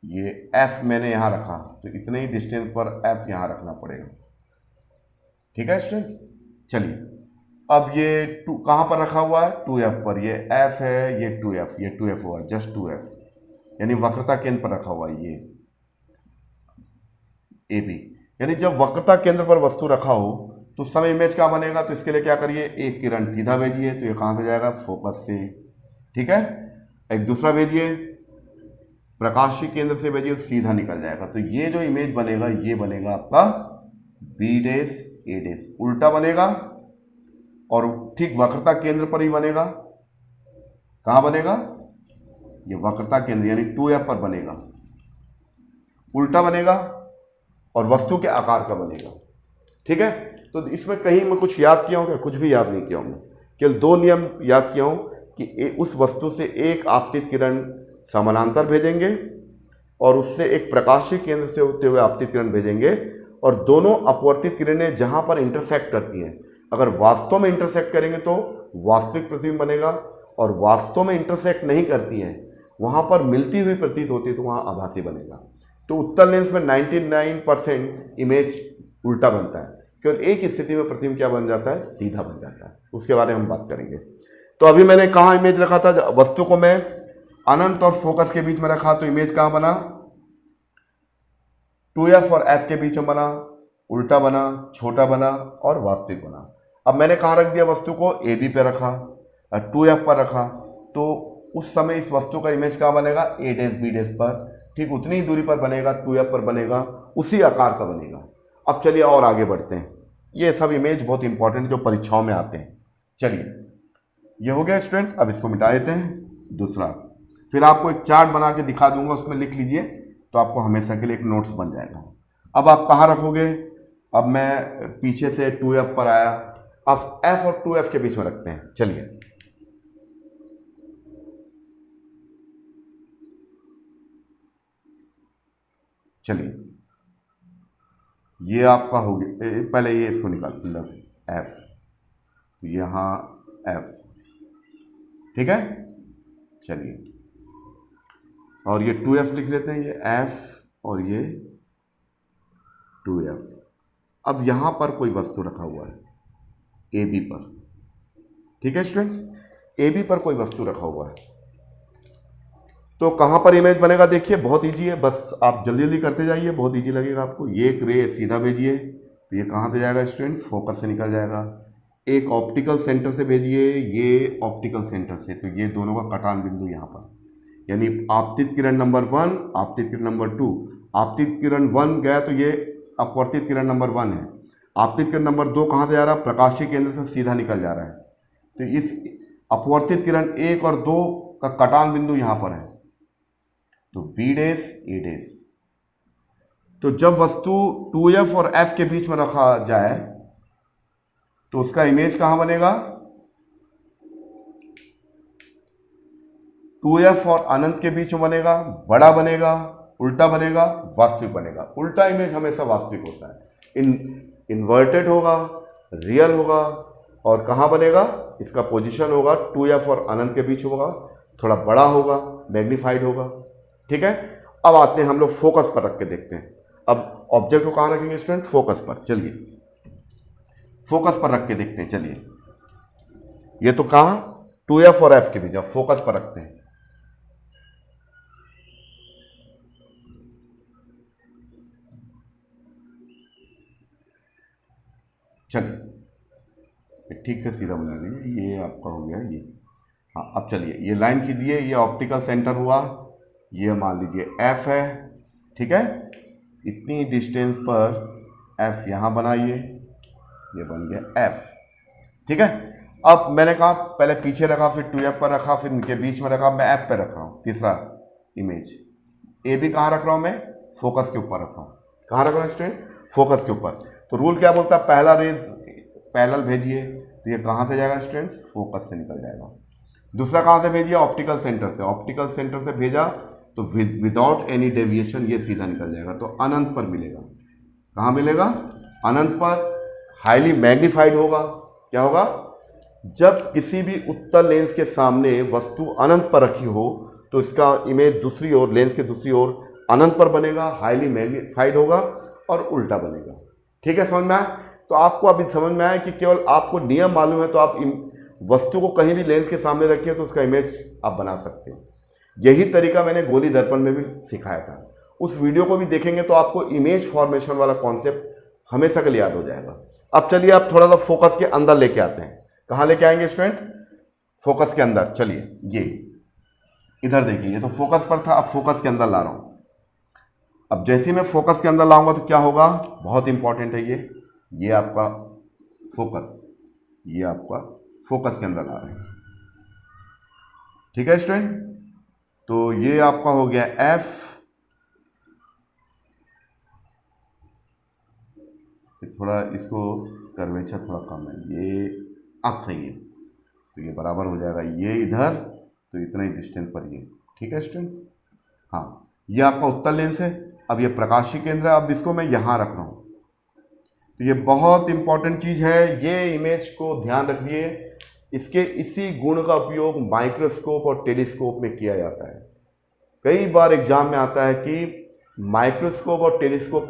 ये F मैंने यहां रखा, तो इतने ही डिस्टेंस पर F यहां रखना पड़ेगा। ठीक है स्टूडेंट, चलिए अब ये 2 कहां पर रखा हुआ है? 2f पर। ये f है, ये 2f हुआ, जस्ट 2f, यानी वक्रता केंद्र पर रखा हुआ है ये AB। यानी जब वक्रता केंद्र पर वस्तु रखा हो तो उस समय इमेज क्या बनेगा? तो इसके लिए क्या करिए, एक किरण सीधा भेजिए, तो ये कहां से जाएगा? फोकस से। ठीक है, एक दूसरा भेजिए, प्रकाशीय केंद्र से भेजिए, सीधा निकल जाएगा। तो ये जो इमेज बनेगा ये बनेगा आपका B', A', उल्टा बनेगा और ठीक वक्रता केंद्र पर ही बनेगा। कहां बनेगा? ये वक्रता केंद्र यानी 2f पर बनेगा, उल्टा बनेगा और वस्तु के आकार का बनेगा। ठीक है, तो इसमें कहीं मैं कुछ याद किया हूं क्या? कुछ भी याद नहीं किया हूं, केवल 2 नियम याद किया हूं कि उस वस्तु से एक आपतित किरण समानांतर भेजेंगे और उससे एक प्रकाशीय केंद्र से होते हुए आपतित किरण भेजेंगे, और दोनों अपवर्तित किरणें जहां पर इंटरसेक्ट करती हैं, अगर वास्तव में इंटरसेक्ट करेंगे तो वास्तविक प्रतिबिंब बनेगा, और वास्तव में इंटरसेक्ट नहीं करती हैं, वहां पर मिलती हुई प्रतीत होती है, तो वहां आभासी बनेगा। तो उत्तल लेंस में 99% इमेज उल्टा बनता है, केवल एक स्थिति में प्रतिबिंब क्या बन जाता है? सीधा बन जाता है। उसके बारे में हम बात करेंगे। तो अभी मैंने कहाँ इमेज रखा था? वस्तु को मैं अनंत और फोकस के बीच में रखा, तो इमेज कहाँ बना? 2f और f के बीच में बना, उल्टा बना, छोटा बना और वास्तविक बना। अब मैंने कहाँ रख दिया? वस्तु को AB पे रखा और 2f पर रखा, तो उस समय इस वस्तु का इमेज कहाँ बनेगा? A', B' पर। ठीक उतनी ही दूरी पर बनेगा, 2f पर बनेगा, उसी आकार का बनेगा। अब चलिए और आगे बढ़ते हैं। ये सब इमेज बहुत इंपॉर्टेंट जो परीक्षाओं में आते हैं। चलिए ये हो गया स्टूडेंट्स, अब इसको मिटा देते हैं। दूसरा, फिर आपको एक चार्ट बना के दिखा दूंगा, उसमें लिख लीजिए, तो आपको हमेशा के लिए एक नोट्स बन जाएगा। अब आप कहाँ रखोगे? अब मैं पीछे से 2f पर आया, अब f और 2f के बीच में रखते हैं। चलिए ये आपका हो गया। पहले ये इसको निकाल, मतलब f, यहाँ f। ठीक है, चलिए और ये 2f लिख लेते हैं, ये f और ये 2f। अब यहां पर कोई वस्तु रखा हुआ है AB पर। ठीक है स्टूडेंट्स, AB पर कोई वस्तु रखा हुआ है, तो कहां पर इमेज बनेगा? देखिए बहुत इजी है, बस आप जल्दी जल्दी करते जाइए, बहुत इजी लगेगा आपको। ये एक रे सीधा भेजिए, तो ये कहां से जाएगा स्टूडेंट्स? फोकस से निकल जाएगा। एक ऑप्टिकल सेंटर से भेजिए, ये ऑप्टिकल सेंटर से, तो ये दोनों का कटान बिंदु यहाँ पर, यानी आपतित किरण नंबर 1, आपतित किरण नंबर 2। आपतित किरण 1 गया तो ये अपवर्तित किरण नंबर 1 है। आपतित किरण नंबर 2 कहाँ से जा रहा है? प्रकाशीय केंद्र से सीधा निकल जा रहा है, तो इस अपवर्तित किरण 1 और 2 का कटान बिंदु यहाँ पर है, तो B', A'। तो जब वस्तु 2f और f के बीच में रखा जाए तो उसका इमेज कहां बनेगा? 2f और अनंत के बीच में बनेगा, बड़ा बनेगा, उल्टा बनेगा, वास्तविक बनेगा। उल्टा इमेज हमेशा वास्तविक होता है, इन्वर्टेड होगा, रियल होगा, और कहां बनेगा? इसका पोजीशन होगा 2f और अनंत के बीच होगा, थोड़ा बड़ा होगा, मैग्नीफाइड होगा। ठीक है, अब आते हैं हम लोग फोकस पर रख के देखते हैं। अब ऑब्जेक्ट को कहां रखेंगे स्टूडेंट? फोकस पर। चलिए फोकस पर रख के देखते हैं। चलिए ये तो कहां? 2f और f के बीच, अब फोकस पर रखते हैं। चलिए ठीक से सीधा बना लीजिए, ये आपका हो गया ये। हाँ अब चलिए ये लाइन खींचिए, ये ऑप्टिकल सेंटर हुआ, ये मान लीजिए f है। ठीक है, इतनी डिस्टेंस पर f यहाँ बनाइए, ये बन गया f। ठीक है, अब मैंने कहा पहले पीछे रखा, फिर 2f पर रखा, फिर इनके बीच में रखा, मैं f पे रख रहा हूँ। तीसरा इमेज ए भी कहाँ रख रहा हूँ मैं? फोकस के ऊपर रख रहा हूँ। कहाँ रख रहा हूँ स्टूडेंट? फोकस के ऊपर। तो रूल क्या बोलता है? पहला रेज पैरेलल भेजिए, तो ये कहाँ से जाएगा स्टूडेंट्स? फोकस से निकल जाएगा। दूसरा कहाँ से भेजिए? ऑप्टिकल सेंटर से। ऑप्टिकल सेंटर से भेजा तो विदाउट एनी डेविएशन ये सीधा निकल जाएगा, तो अनंत पर मिलेगा। कहाँ मिलेगा? अनंत पर। हाईली मैग्नीफाइड होगा। क्या होगा? जब किसी भी उत्तल लेंस के सामने वस्तु अनंत पर रखी हो तो इसका इमेज दूसरी ओर, लेंस के दूसरी ओर अनंत पर बनेगा, हाईली मैग्नीफाइड होगा, और उल्टा बनेगा। ठीक है, समझ में आया? तो आपको अभी समझ में आया कि केवल आपको नियम मालूम है तो आप वस्तु को कहीं भी लेंस के सामने रखिए तो उसका इमेज आप बना सकते हैं। यही तरीका मैंने गोली दर्पण में भी सिखाया था। उस वीडियो को भी देखेंगे तो आपको इमेज फॉर्मेशन वाला कॉन्सेप्ट हमेशा के लिए याद हो जाएगा। अब चलिए आप थोड़ा सा फोकस के अंदर लेके आते हैं। कहाँ लेके आएंगे स्टूडेंट? फोकस के अंदर। चलिए ये इधर देखिए, ये तो फोकस पर था, अब फोकस के अंदर ला रहा हूं। अब जैसे मैं फोकस के अंदर लाऊंगा तो क्या होगा? बहुत इंपॉर्टेंट है ये आपका फोकस, ये आपका फोकस के अंदर ला रहे हैं। ठीक है स्टूडेंट, तो ये आपका हो गया एफ, थोड़ा इसको कर्वेचर थोड़ा कम है, ये अब सही है, तो ये बराबर हो जाएगा, ये इधर तो इतना ही डिस्टेंस पर ये। ठीक है स्टूडेंट, हाँ ये आपका उत्तल लेंस है। अब ये प्रकाशीय केंद्र है, अब इसको मैं यहाँ रख रहा हूँ, तो ये बहुत इंपॉर्टेंट चीज़ है। ये इमेज को ध्यान रखिए, इसके इसी गुण का उपयोग माइक्रोस्कोप और टेलीस्कोप में किया जाता है। कई बार एग्जाम में आता है कि माइक्रोस्कोप और टेलीस्कोप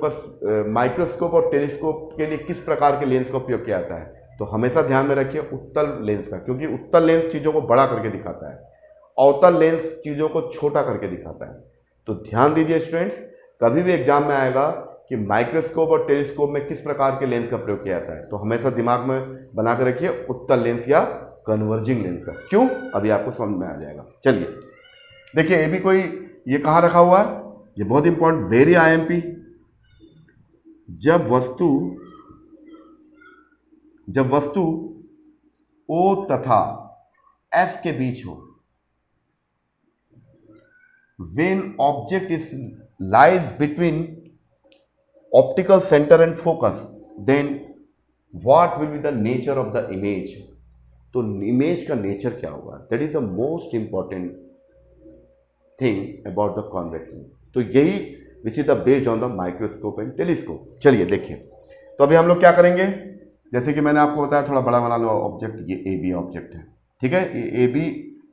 के लिए किस प्रकार के लेंस का उपयोग किया जाता है, तो हमेशा ध्यान में रखिए उत्तल लेंस का, क्योंकि उत्तल लेंस चीज़ों को बड़ा करके दिखाता है, अवतल लेंस चीज़ों को छोटा करके दिखाता है। तो ध्यान दीजिए स्टूडेंट्स, कभी भी एग्जाम में आएगा कि माइक्रोस्कोप और टेलीस्कोप में किस प्रकार के लेंस का प्रयोग किया जाता है, तो हमेशा दिमाग में बना कर रखिए उत्तल लेंस या कन्वर्जिंग लेंस का। क्यों? अभी आपको समझ में आ जाएगा। चलिए देखिए, ये भी कोई, ये कहाँ रखा हुआ है? ये बहुत इंपॉर्टेंट, वेरी आईएमपी। जब वस्तु O तथा F के बीच हो, when object is lies between optical center and focus, then what will be the nature of the image? तो इमेज का नेचर क्या होगा? That is the most important thing about the convex lens. तो यही विच is the based on the microscope and telescope. चलिए देखिए, तो अभी हम लोग क्या करेंगे, जैसे कि मैंने आपको बताया थोड़ा बड़ा बना लो ऑब्जेक्ट, ये ए बी ऑब्जेक्ट है। ठीक है,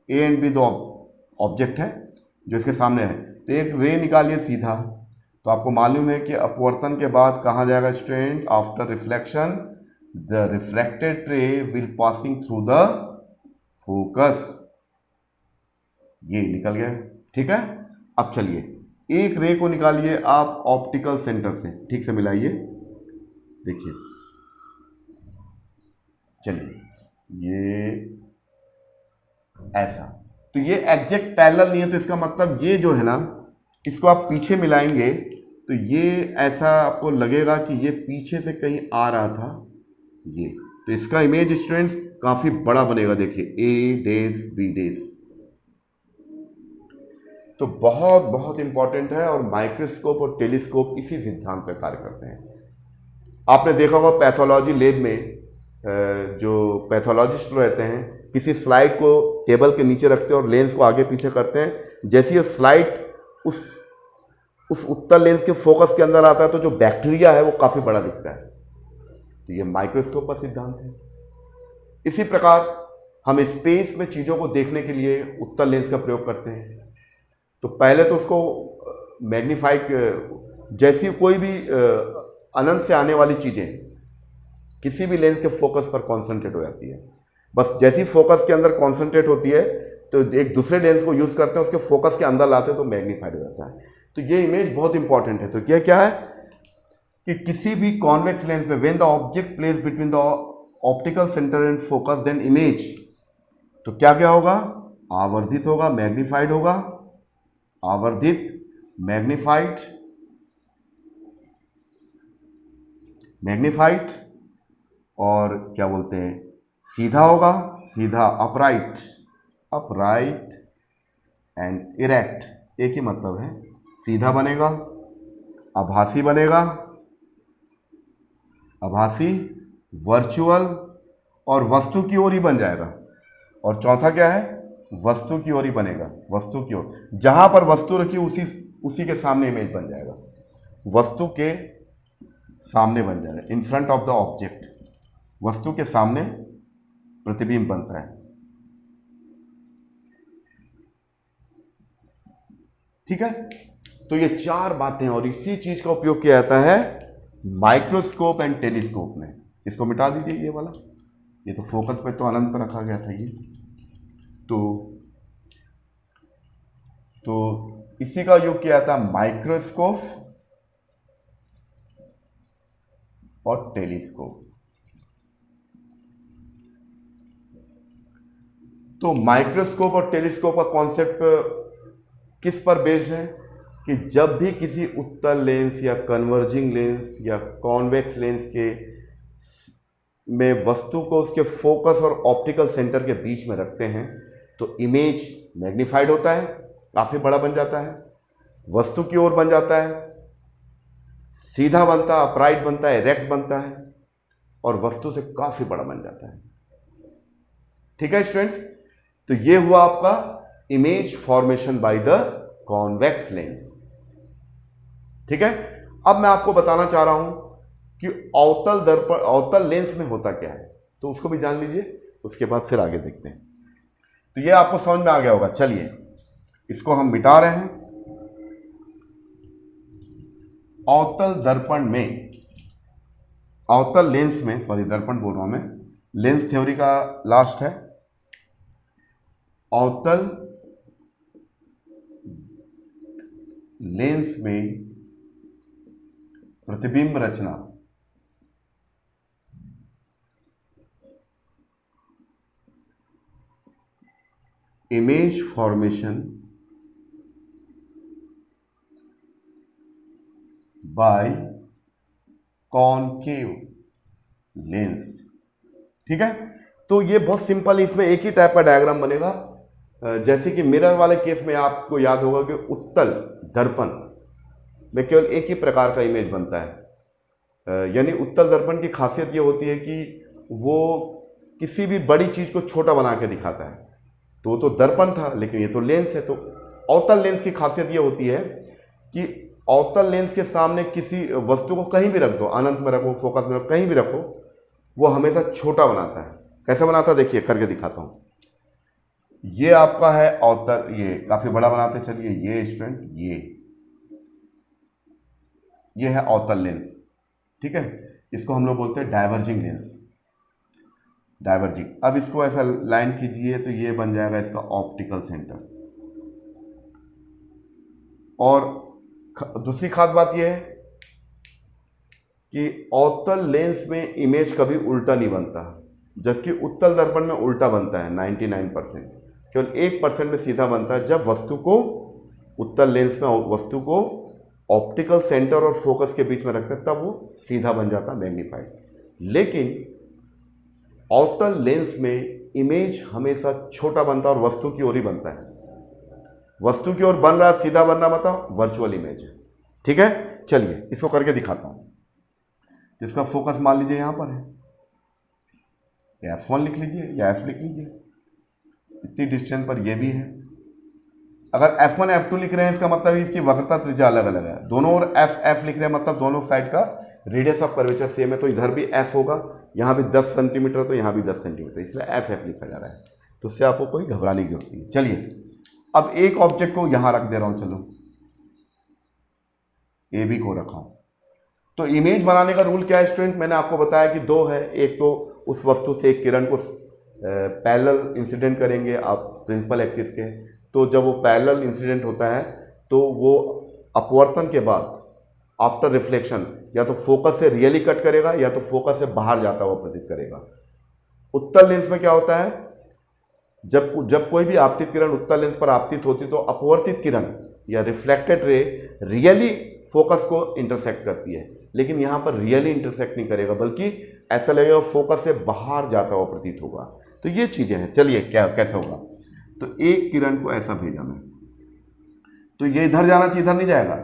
ए एंड बी दो ऑब्जेक्ट है जो इसके सामने है। तो एक रे निकालिए सीधा, तो आपको मालूम है कि अपवर्तन के बाद कहाँ जाएगा student? After reflection the reflected रे will passing through the focus, ये निकल गया। ठीक है, अब चलिए एक रे को निकालिए आप ऑप्टिकल सेंटर से, ठीक से मिलाइए, देखिए, चलिए ये ऐसा, तो ये एग्जैक्ट पैरेलल नहीं है, तो इसका मतलब ये जो है ना, इसको आप पीछे मिलाएंगे तो ये ऐसा आपको लगेगा कि ये पीछे से कहीं आ रहा था ये, तो इसका इमेज स्टूडेंट्स काफी बड़ा बनेगा। देखिए ए डेज बी डेज, तो बहुत बहुत इंपॉर्टेंट है, और माइक्रोस्कोप और टेलीस्कोप इसी सिद्धांत पर कार्य करते हैं। आपने देखा होगा पैथोलॉजी लैब में जो पैथोलॉजिस्ट रहते हैं, किसी स्लाइड को टेबल के नीचे रखते हैं और लेंस को आगे पीछे करते हैं, जैसे ये स्लाइड उस उत्तल लेंस के फोकस के अंदर आता है तो जो बैक्टीरिया है वो काफी बड़ा दिखता है। तो ये माइक्रोस्कोप का सिद्धांत है। इसी प्रकार हम स्पेस में चीजों को देखने के लिए उत्तल लेंस का प्रयोग करते हैं। तो पहले तो उसको मैग्नीफाइड, जैसी कोई भी अनंत से आने वाली चीजें किसी भी लेंस के फोकस पर कॉन्सेंट्रेट हो जाती है। बस जैसी फोकस के अंदर कॉन्सेंट्रेट होती है तो एक दूसरे लेंस को यूज करते हैं, उसके फोकस के अंदर लाते हैं तो मैग्नीफाइड हो जाता है। तो ये इमेज बहुत इंपॉर्टेंट है। तो ये क्या है कि किसी भी कॉन्वेक्स लेंस में when the object place between the optical centre and focus then image, तो क्या क्या होगा? आवर्धित होगा, मैग्नीफाइड होगा, आवर्धित, मैग्नीफाइड और क्या बोलते हैं सीधा होगा, सीधा, अपराइट, अपराइट एंड इरेक्ट एक ही मतलब है। सीधा बनेगा, आभासी बनेगा, आभासी, वर्चुअल और वस्तु की ओर ही बन जाएगा। और चौथा क्या है, वस्तु की ओर ही बनेगा, वस्तु की ओर, जहां पर वस्तु रखी उसी के सामने इमेज बन जाएगा, वस्तु के सामने बन जाएगा, in front of the object, वस्तु के सामने प्रतिबिंब बनता है। ठीक है, तो ये चार बातें, और इसी चीज का उपयोग किया जाता है माइक्रोस्कोप एंड टेलीस्कोप में। इसको मिटा दीजिए ये वाला, ये तो फोकस पे तो अनंत पर रखा गया था ये, तो इसी का उपयोग किया जाता है माइक्रोस्कोप और टेलीस्कोप। तो माइक्रोस्कोप और टेलीस्कोप का कॉन्सेप्ट किस पर बेस्ड है कि जब भी किसी उत्तल लेंस या कन्वर्जिंग लेंस या कॉन्वेक्स लेंस के में वस्तु को उसके फोकस और ऑप्टिकल सेंटर के बीच में रखते हैं तो इमेज मैग्नीफाइड होता है, काफी बड़ा बन जाता है, वस्तु की ओर बन जाता है, सीधा बनता है, अपराइट बनता है, इरेक्ट बनता है और वस्तु से काफी बड़ा बन जाता है। ठीक है स्टूडेंट, तो ये हुआ आपका image formation by the convex lens. ठीक है, अब मैं आपको बताना चाह रहा हूं कि अवतल दर्पण, अवतल लेंस में होता क्या है, तो उसको भी जान लीजिए, उसके बाद फिर आगे देखते हैं। तो ये आपको समझ में आ गया होगा। चलिए इसको हम मिटा रहे हैं। अवतल दर्पण में, अवतल लेंस में, सॉरी दर्पण बोल रहा हूं मैं, लेंस थ्योरी का लास्ट है। अवतल लेंस में प्रतिबिंब रचना image formation by concave lens. ठीक है, तो ये बहुत सिंपल, इसमें एक ही टाइप का डायग्राम बनेगा। जैसे कि मिरर वाले केस में आपको याद होगा कि उत्तल दर्पण में केवल एक ही प्रकार का इमेज बनता है, यानी उत्तल दर्पण की खासियत ये होती है कि वो किसी भी बड़ी चीज को छोटा बना के दिखाता है। तो दर्पण था, लेकिन ये तो लेंस है। तो अवतल लेंस की खासियत ये होती है कि अवतल लेंस के सामने किसी वस्तु को कहीं भी रख दो, अनंत में रखो, फोकस में रखो, कहीं भी रखो, वो हमेशा छोटा बनाता है। कैसे बनाता है देखिए, करके दिखाता हूं। ये आपका है अवतल, ये काफी बड़ा बनाते चलिए, ये स्टूडेंट, ये है अवतल लेंस। ठीक है, इसको हम लोग बोलते हैं डाइवर्जिंग लेंस, डाइवर्जिंग। अब इसको ऐसा लाइन कीजिए तो ये बन जाएगा इसका ऑप्टिकल सेंटर। और दूसरी खास बात यह है कि अवतल लेंस में इमेज कभी उल्टा नहीं बनता, जबकि उत्तल दर्पण में उल्टा बनता है 99%। केवल 1% में सीधा बनता है। जब वस्तु को, उत्तल लेंस में वस्तु को ऑप्टिकल सेंटर और फोकस के बीच में रखते हैं तब वो सीधा बन जाता है, मैग्नीफाइड। लेकिन अवतल लेंस में इमेज हमेशा छोटा बनता है और वस्तु की ओर ही बनता है। वस्तु की ओर बन रहा है, सीधा बनना मतलब वर्चुअल इमेज है। ठीक है, चलिए इसको करके दिखाता हूं। इसका फोकस मान लीजिए यहां पर है, F1 लिख लीजिए या F लिख लीजिए, इतनी डिस्टेंस पर ये भी है। अगर F1 F2 लिख रहे हैं इसका मतलब इसकी वक्रता त्रिज्या अलग अलग है। दोनों ओर F लिख रहे हैं मतलब दोनों साइड का रेडियस ऑफ कर्वेचर सेम है। तो इधर भी F होगा, यहां भी 10 सेंटीमीटर, तो यहां भी 10 सेंटीमीटर, इसलिए F लिखा जा रहा है। तो उससे आपको कोई घबराने की जरूरत नहीं। चलिए अब एक ऑब्जेक्ट को यहां रख दे रहा हूं, चलो AB को रखा हूं। तो इमेज बनाने का रूल क्या है स्टूडेंट, मैंने आपको बताया कि दो है। एक तो उस वस्तु से एक किरण को पैरेलल इंसिडेंट करेंगे आप प्रिंसिपल एक्सिस के, तो जब वो पैरेलल इंसिडेंट होता है तो वो अपवर्तन के बाद आफ्टर रिफ्लेक्शन या तो फोकस से रियली कट करेगा या तो फोकस से बाहर जाता हुआ प्रतीत करेगा। उत्तल लेंस में क्या होता है, जब कोई भी आपतित किरण उत्तल लेंस पर आपतित होती तो अपवर्तित किरण या रिफ्लेक्टेड रे रियली फोकस को इंटरसेक्ट करती है, लेकिन यहां पर रियली इंटरसेक्ट नहीं करेगा, बल्कि ऐसा लगेगा फोकस से बाहर जाता हुआ प्रतीत होगा। तो ये चीजें हैं। चलिए क्या कैसे होगा, तो एक किरण को ऐसा भेजा मैं, तो ये इधर जाना चाहिए, इधर नहीं जाएगा।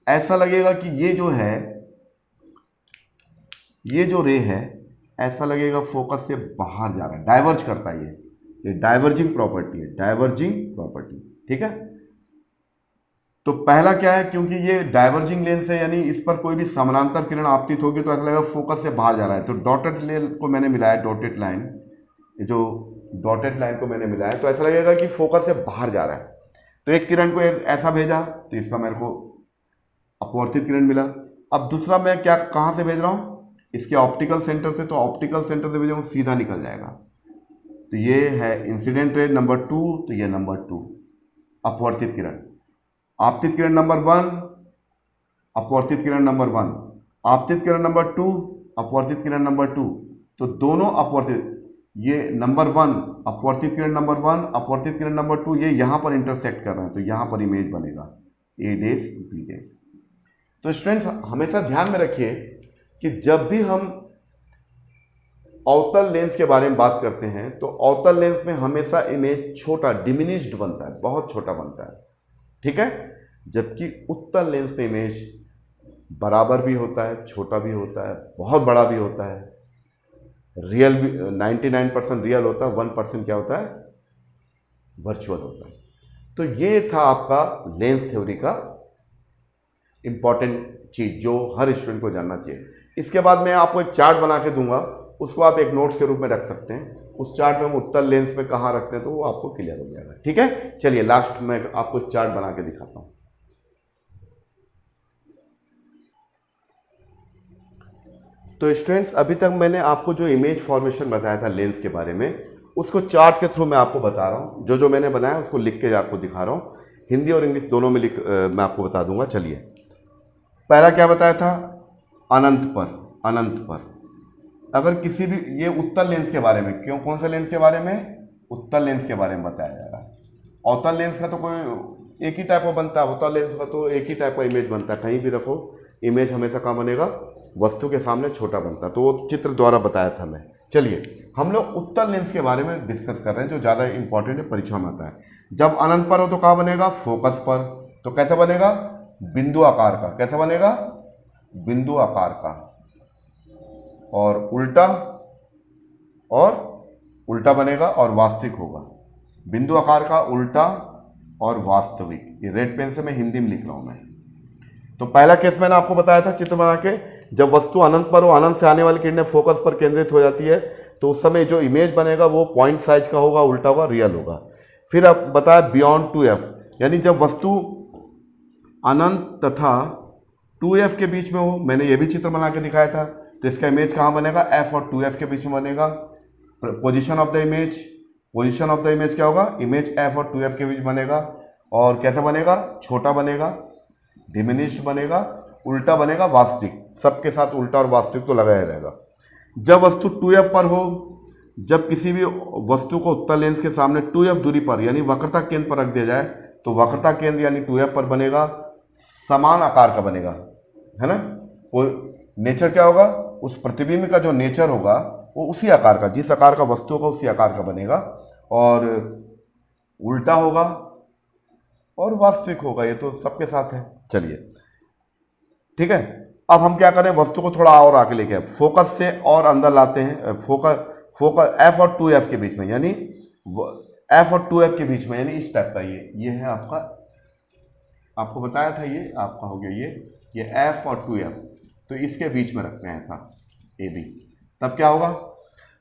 ऐसा लगेगा कि ये जो है, ये जो रे है, ऐसा लगेगा फोकस से बाहर जा रहा है, डाइवर्ज करता है। ये डाइवर्जिंग प्रॉपर्टी है, डाइवर्जिंग प्रॉपर्टी। ठीक है, तो पहला क्या है, क्योंकि ये डाइवर्जिंग लेंस है, यानी इस पर कोई भी समानांतर किरण आपतित होगी तो ऐसा लगेगा फोकस से बाहर जा रहा है। तो डॉटेड लाइन को मैंने मिलाया, डॉटेड लाइन, ये जो डॉटेड लाइन को मैंने मिलाया, तो ऐसा लगेगा कि फोकस से बाहर जा रहा है। तो एक किरण को ऐसा भेजा तो इसका मेरे को अपवर्तित किरण मिला। अब दूसरा मैं क्या कहाँ से भेज रहा हूँ, इसके ऑप्टिकल सेंटर से, तो ऑप्टिकल सेंटर से भेजूँगा सीधा निकल जाएगा। तो ये है इंसिडेंट रे नंबर 2, तो ये नंबर 2 अपवर्तित किरण। आपतित किरण नंबर 1, अपवर्तित किरण नंबर 1, आपतित किरण नंबर 2, अपवर्तित किरण नंबर 2। तो दोनों अपवर्तित, ये नंबर 1 अपवर्तित किरण नंबर 1, अपवर्तित किरण नंबर 2, ये यहाँ पर इंटरसेक्ट कर रहे हैं, तो यहाँ पर इमेज बनेगा ए डेस बी डेस। तो स्टूडेंट्स हमेशा ध्यान में रखिए कि जब भी हम अवतल लेंस के बारे में बात करते हैं तो अवतल लेंस में हमेशा इमेज छोटा, डिमिनिश्ड बनता है, बहुत छोटा बनता है। ठीक है, जबकि उत्तल लेंस में इमेज बराबर भी होता है, छोटा भी होता है, बहुत बड़ा भी होता है, रियल भी 99% रियल होता है, 1% क्या होता है, वर्चुअल होता है। तो ये था आपका लेंस थ्योरी का इंपॉर्टेंट चीज जो हर स्टूडेंट को जानना चाहिए। इसके बाद मैं आपको एक चार्ट बना के दूंगा, उसको आप एक नोट्स के रूप में रख सकते हैं। उस चार्ट में हम उत्तल लेंस में कहाँ रखते हैं तो वो आपको क्लियर हो जाएगा। ठीक है, चलिए लास्ट में आपको चार्ट बना के दिखाता हूं। तो स्टूडेंट्स अभी तक मैंने आपको जो इमेज फॉर्मेशन बताया था लेंस के बारे में, उसको चार्ट के थ्रू मैं आपको बता रहा हूं। जो मैंने बनाया उसको लिख के आपको दिखा रहा हूं, हिंदी और इंग्लिश दोनों में मैं आपको बता दूंगा। चलिए, पहला क्या बताया था, अनंत पर। अनंत पर अगर किसी भी, ये उत्तल लेंस के बारे में, क्यों, कौन से लेंस के बारे में, उत्तल लेंस के बारे में बताया जा रहा है। अवतल लेंस का तो कोई एक ही टाइप का बनता है, उत्तल लेंस का तो एक ही टाइप का इमेज बनता है। कहीं भी रखो इमेज हमेशा कहाँ बनेगा, वस्तु के सामने छोटा बनता है। तो वो चित्र द्वारा बताया था मैं। चलिए हम लोग उत्तल लेंस के बारे में डिस्कस कर रहे हैं जो ज़्यादा इंपॉर्टेंट है, परीक्षा में आता है। जब अनंत पर हो तो कहाँ बनेगा, फोकस पर। तो कैसे बनेगा, बिंदु आकार का। कैसे बनेगा, बिंदु आकार का। और उल्टा बनेगा और वास्तविक होगा। बिंदु आकार का, उल्टा और वास्तविक। ये रेड पेन से मैं हिंदी में लिख रहा हूं मैं। तो पहला केस मैंने आपको बताया था चित्र बना के, जब वस्तु अनंत पर हो, अनंत से आने वाली किरणें फोकस पर केंद्रित हो जाती है, तो उस समय जो इमेज बनेगा वो पॉइंट साइज का होगा, उल्टा होगा, रियल होगा। फिर अब बताया बियॉन्ड 2f, यानी जब वस्तु अनंत तथा 2f के बीच में हो, मैंने ये भी चित्र बना के दिखाया था। तो इसका इमेज कहाँ बनेगा, f और 2f के बीच में बनेगा। Position of the image, position of the image क्या होगा, इमेज f और 2f के बीच बनेगा। और कैसा बनेगा, छोटा बनेगा, डिमिनिश्ड बनेगा, उल्टा बनेगा, वास्तविक। सबके साथ उल्टा और वास्तविक तो लगाया रहेगा। जब वस्तु 2f पर हो, जब किसी भी वस्तु को उत्तल लेंस के सामने 2f दूरी पर यानी वक्रता केंद्र पर रख दिया जाए, तो वक्रता केंद्र यानी 2f पर बनेगा, समान आकार का बनेगा, है ना। वो नेचर क्या होगा, उस प्रतिबिंब का जो नेचर होगा वो उसी आकार का, जिस आकार का वस्तु होगा उसी आकार का बनेगा, और उल्टा होगा और वास्तविक होगा। ये तो सबके साथ है। चलिए ठीक है, अब हम क्या करें, वस्तु को थोड़ा और आगे लेके फोकस से और अंदर लाते हैं। फोकस f और 2f के बीच में, यानी f और 2f के बीच में, यानी इस टाइप का ये है आपका, आपको बताया था ये आपका हो गया ये f और 2f। तो इसके बीच में रखते हैं ऐसा AB। तब क्या होगा,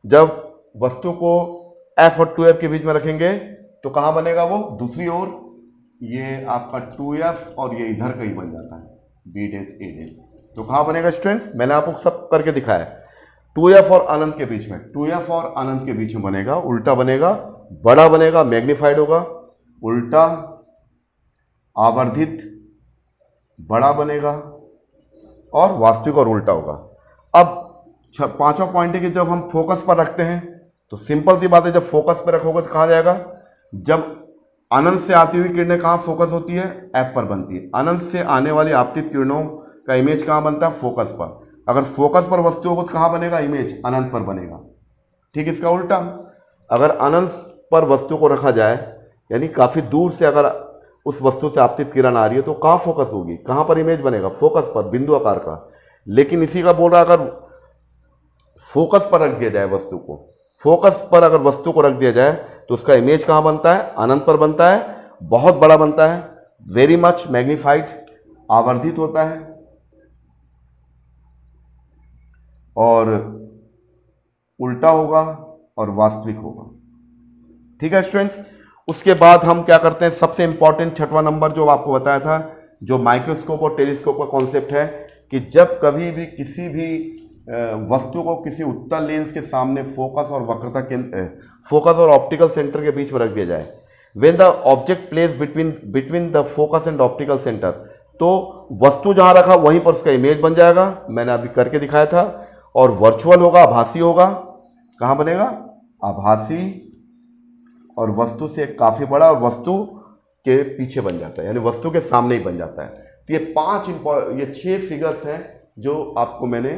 जब वस्तु को f और 2f के बीच में रखेंगे तो कहाँ बनेगा वो, दूसरी ओर। ये आपका 2f और ये इधर का ही बन जाता है B डेश A डेश। तो कहाँ बनेगा स्टूडेंट्स, मैंने आपको सब करके दिखाया है। 2f और अनंत के बीच में, 2f और अनंत के बीच में बनेगा, उल्टा बनेगा, बड़ा बनेगा, मैग्नीफाइड होगा, उल्टा, आवर्धित, बड़ा बनेगा, और वास्तविक और उल्टा होगा। अब पांचवा पॉइंट है कि जब हम फोकस पर रखते हैं तो सिंपल सी बात है, जब फोकस पर रखोगे तो कहाँ जाएगा, जब अनंत से आती हुई किरणें कहाँ फोकस होती है, F पर बनती है। अनंत से आने वाली आपतित किरणों का इमेज कहाँ बनता है, फोकस पर। अगर फोकस पर वस्तु होगा तो कहाँ बनेगा, इमेज अनंत पर बनेगा। ठीक, इसका उल्टा, अगर अनंत पर वस्तु को रखा जाए, यानी काफ़ी दूर से अगर उस वस्तु से आपतित किरण आ रही है तो कहाँ फोकस होगी, कहाँ पर इमेज बनेगा, फोकस पर, बिंदु आकार का। लेकिन इसी का बोल रहा अगर फोकस पर रख दिया जाए वस्तु को, फोकस पर अगर वस्तु को रख दिया जाए तो उसका इमेज कहाँ बनता है, अनंत पर बनता है, बहुत बड़ा बनता है, वेरी मच मैग्नीफाइड, आवर्धित होता है और उल्टा होगा और वास्तविक होगा। ठीक है स्टूडेंट्स, उसके बाद हम क्या करते हैं, सबसे इंपॉर्टेंट छठवां नंबर जो आपको बताया था, जो माइक्रोस्कोप और टेलीस्कोप का कॉन्सेप्ट है, कि जब कभी भी किसी भी वस्तु को किसी उत्तल लेंस के सामने फोकस और वक्रता के फोकस और ऑप्टिकल सेंटर के बीच में रख दिया जाए, when the object place between the focus and optical centre, तो वस्तु जहां रखा वहीं पर उसका इमेज बन जाएगा, मैंने अभी करके दिखाया था, और वर्चुअल होगा, आभासी होगा। कहां बनेगा, आभासी, और वस्तु से काफी बड़ा, और वस्तु के पीछे बन जाता है, यानी वस्तु के सामने ही बन जाता है। तो ये 6 फिगर्स हैं जो आपको मैंने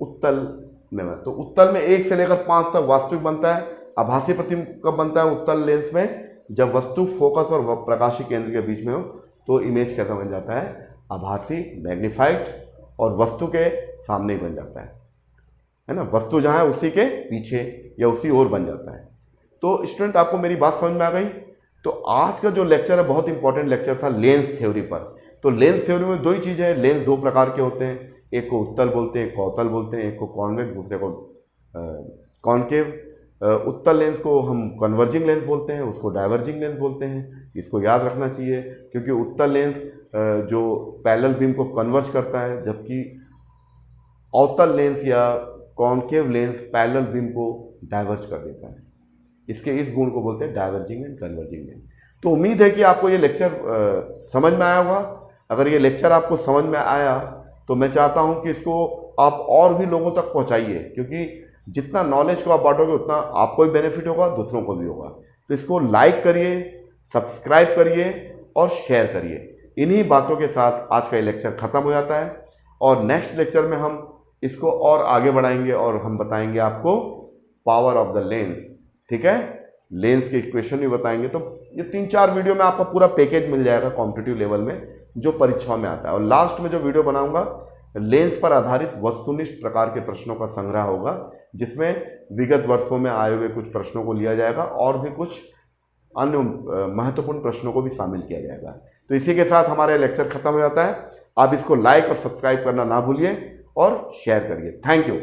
उत्तल में, तो उत्तल में 1 से लेकर 5 तक वास्तविक बनता है। आभासी प्रतिबिंब कब बनता है उत्तल लेंस में, जब वस्तु फोकस और प्रकाशीय केंद्र के बीच में हो, तो इमेज कैसा बन जाता है, आभासी, मैग्नीफाइड, और वस्तु के सामने ही बन जाता है ना, वस्तु जहां है उसी के पीछे या उसी ओर बन जाता है। तो स्टूडेंट, आपको मेरी बात समझ में आ गई। तो आज का जो लेक्चर है बहुत इंपॉर्टेंट लेक्चर था लेंस थ्योरी पर। तो लेंस थ्योरी में 2 ही चीज़ें हैं, लेंस 2 प्रकार के होते हैं, एक को उत्तल बोलते हैं, एक को अवतल बोलते हैं, एक को कॉन्वेक्स, दूसरे को कॉन्केव। उत्तल लेंस को हम कन्वर्जिंग लेंस बोलते हैं, उसको डाइवर्जिंग लेंस बोलते हैं। इसको याद रखना चाहिए, क्योंकि उत्तल लेंस जो पैरेलल बीम को कन्वर्ज करता है, जबकि अवतल लेंस या कॉन्केव लेंस पैरेलल बीम को डाइवर्ज कर देता है। इसके इस गुण को बोलते हैं डाइवर्जिंग एंड कन्वर्जिंग लेंस। तो उम्मीद है कि आपको ये लेक्चर समझ में आया होगा। अगर ये लेक्चर आपको समझ में आया तो मैं चाहता हूं कि इसको आप और भी लोगों तक पहुंचाइए, क्योंकि जितना नॉलेज को आप बांटोगे उतना आपको भी बेनिफिट होगा, दूसरों को भी होगा। तो इसको लाइक करिए, सब्सक्राइब करिए और शेयर करिए। इन्हीं बातों के साथ आज का ये लेक्चर खत्म हो जाता है, और नेक्स्ट लेक्चर में हम इसको और आगे बढ़ाएंगे और हम बताएंगे आपको पावर ऑफ द लेंस। ठीक है, लेंस के इक्वेशन भी बताएंगे। तो ये 3-4 वीडियो में आपको पूरा पैकेज मिल जाएगा कॉम्पिटिटिव लेवल में, जो परीक्षाओं में आता है। और लास्ट में जो वीडियो बनाऊंगा, लेंस पर आधारित वस्तुनिष्ठ प्रकार के प्रश्नों का संग्रह होगा, जिसमें विगत वर्षों में आए हुए कुछ प्रश्नों को लिया जाएगा और भी कुछ अन्य महत्वपूर्ण प्रश्नों को भी शामिल किया जाएगा। तो इसी के साथ हमारा लेक्चर खत्म हो जाता है। आप इसको लाइक और सब्सक्राइब करना ना भूलिए और शेयर करिए। Thank you.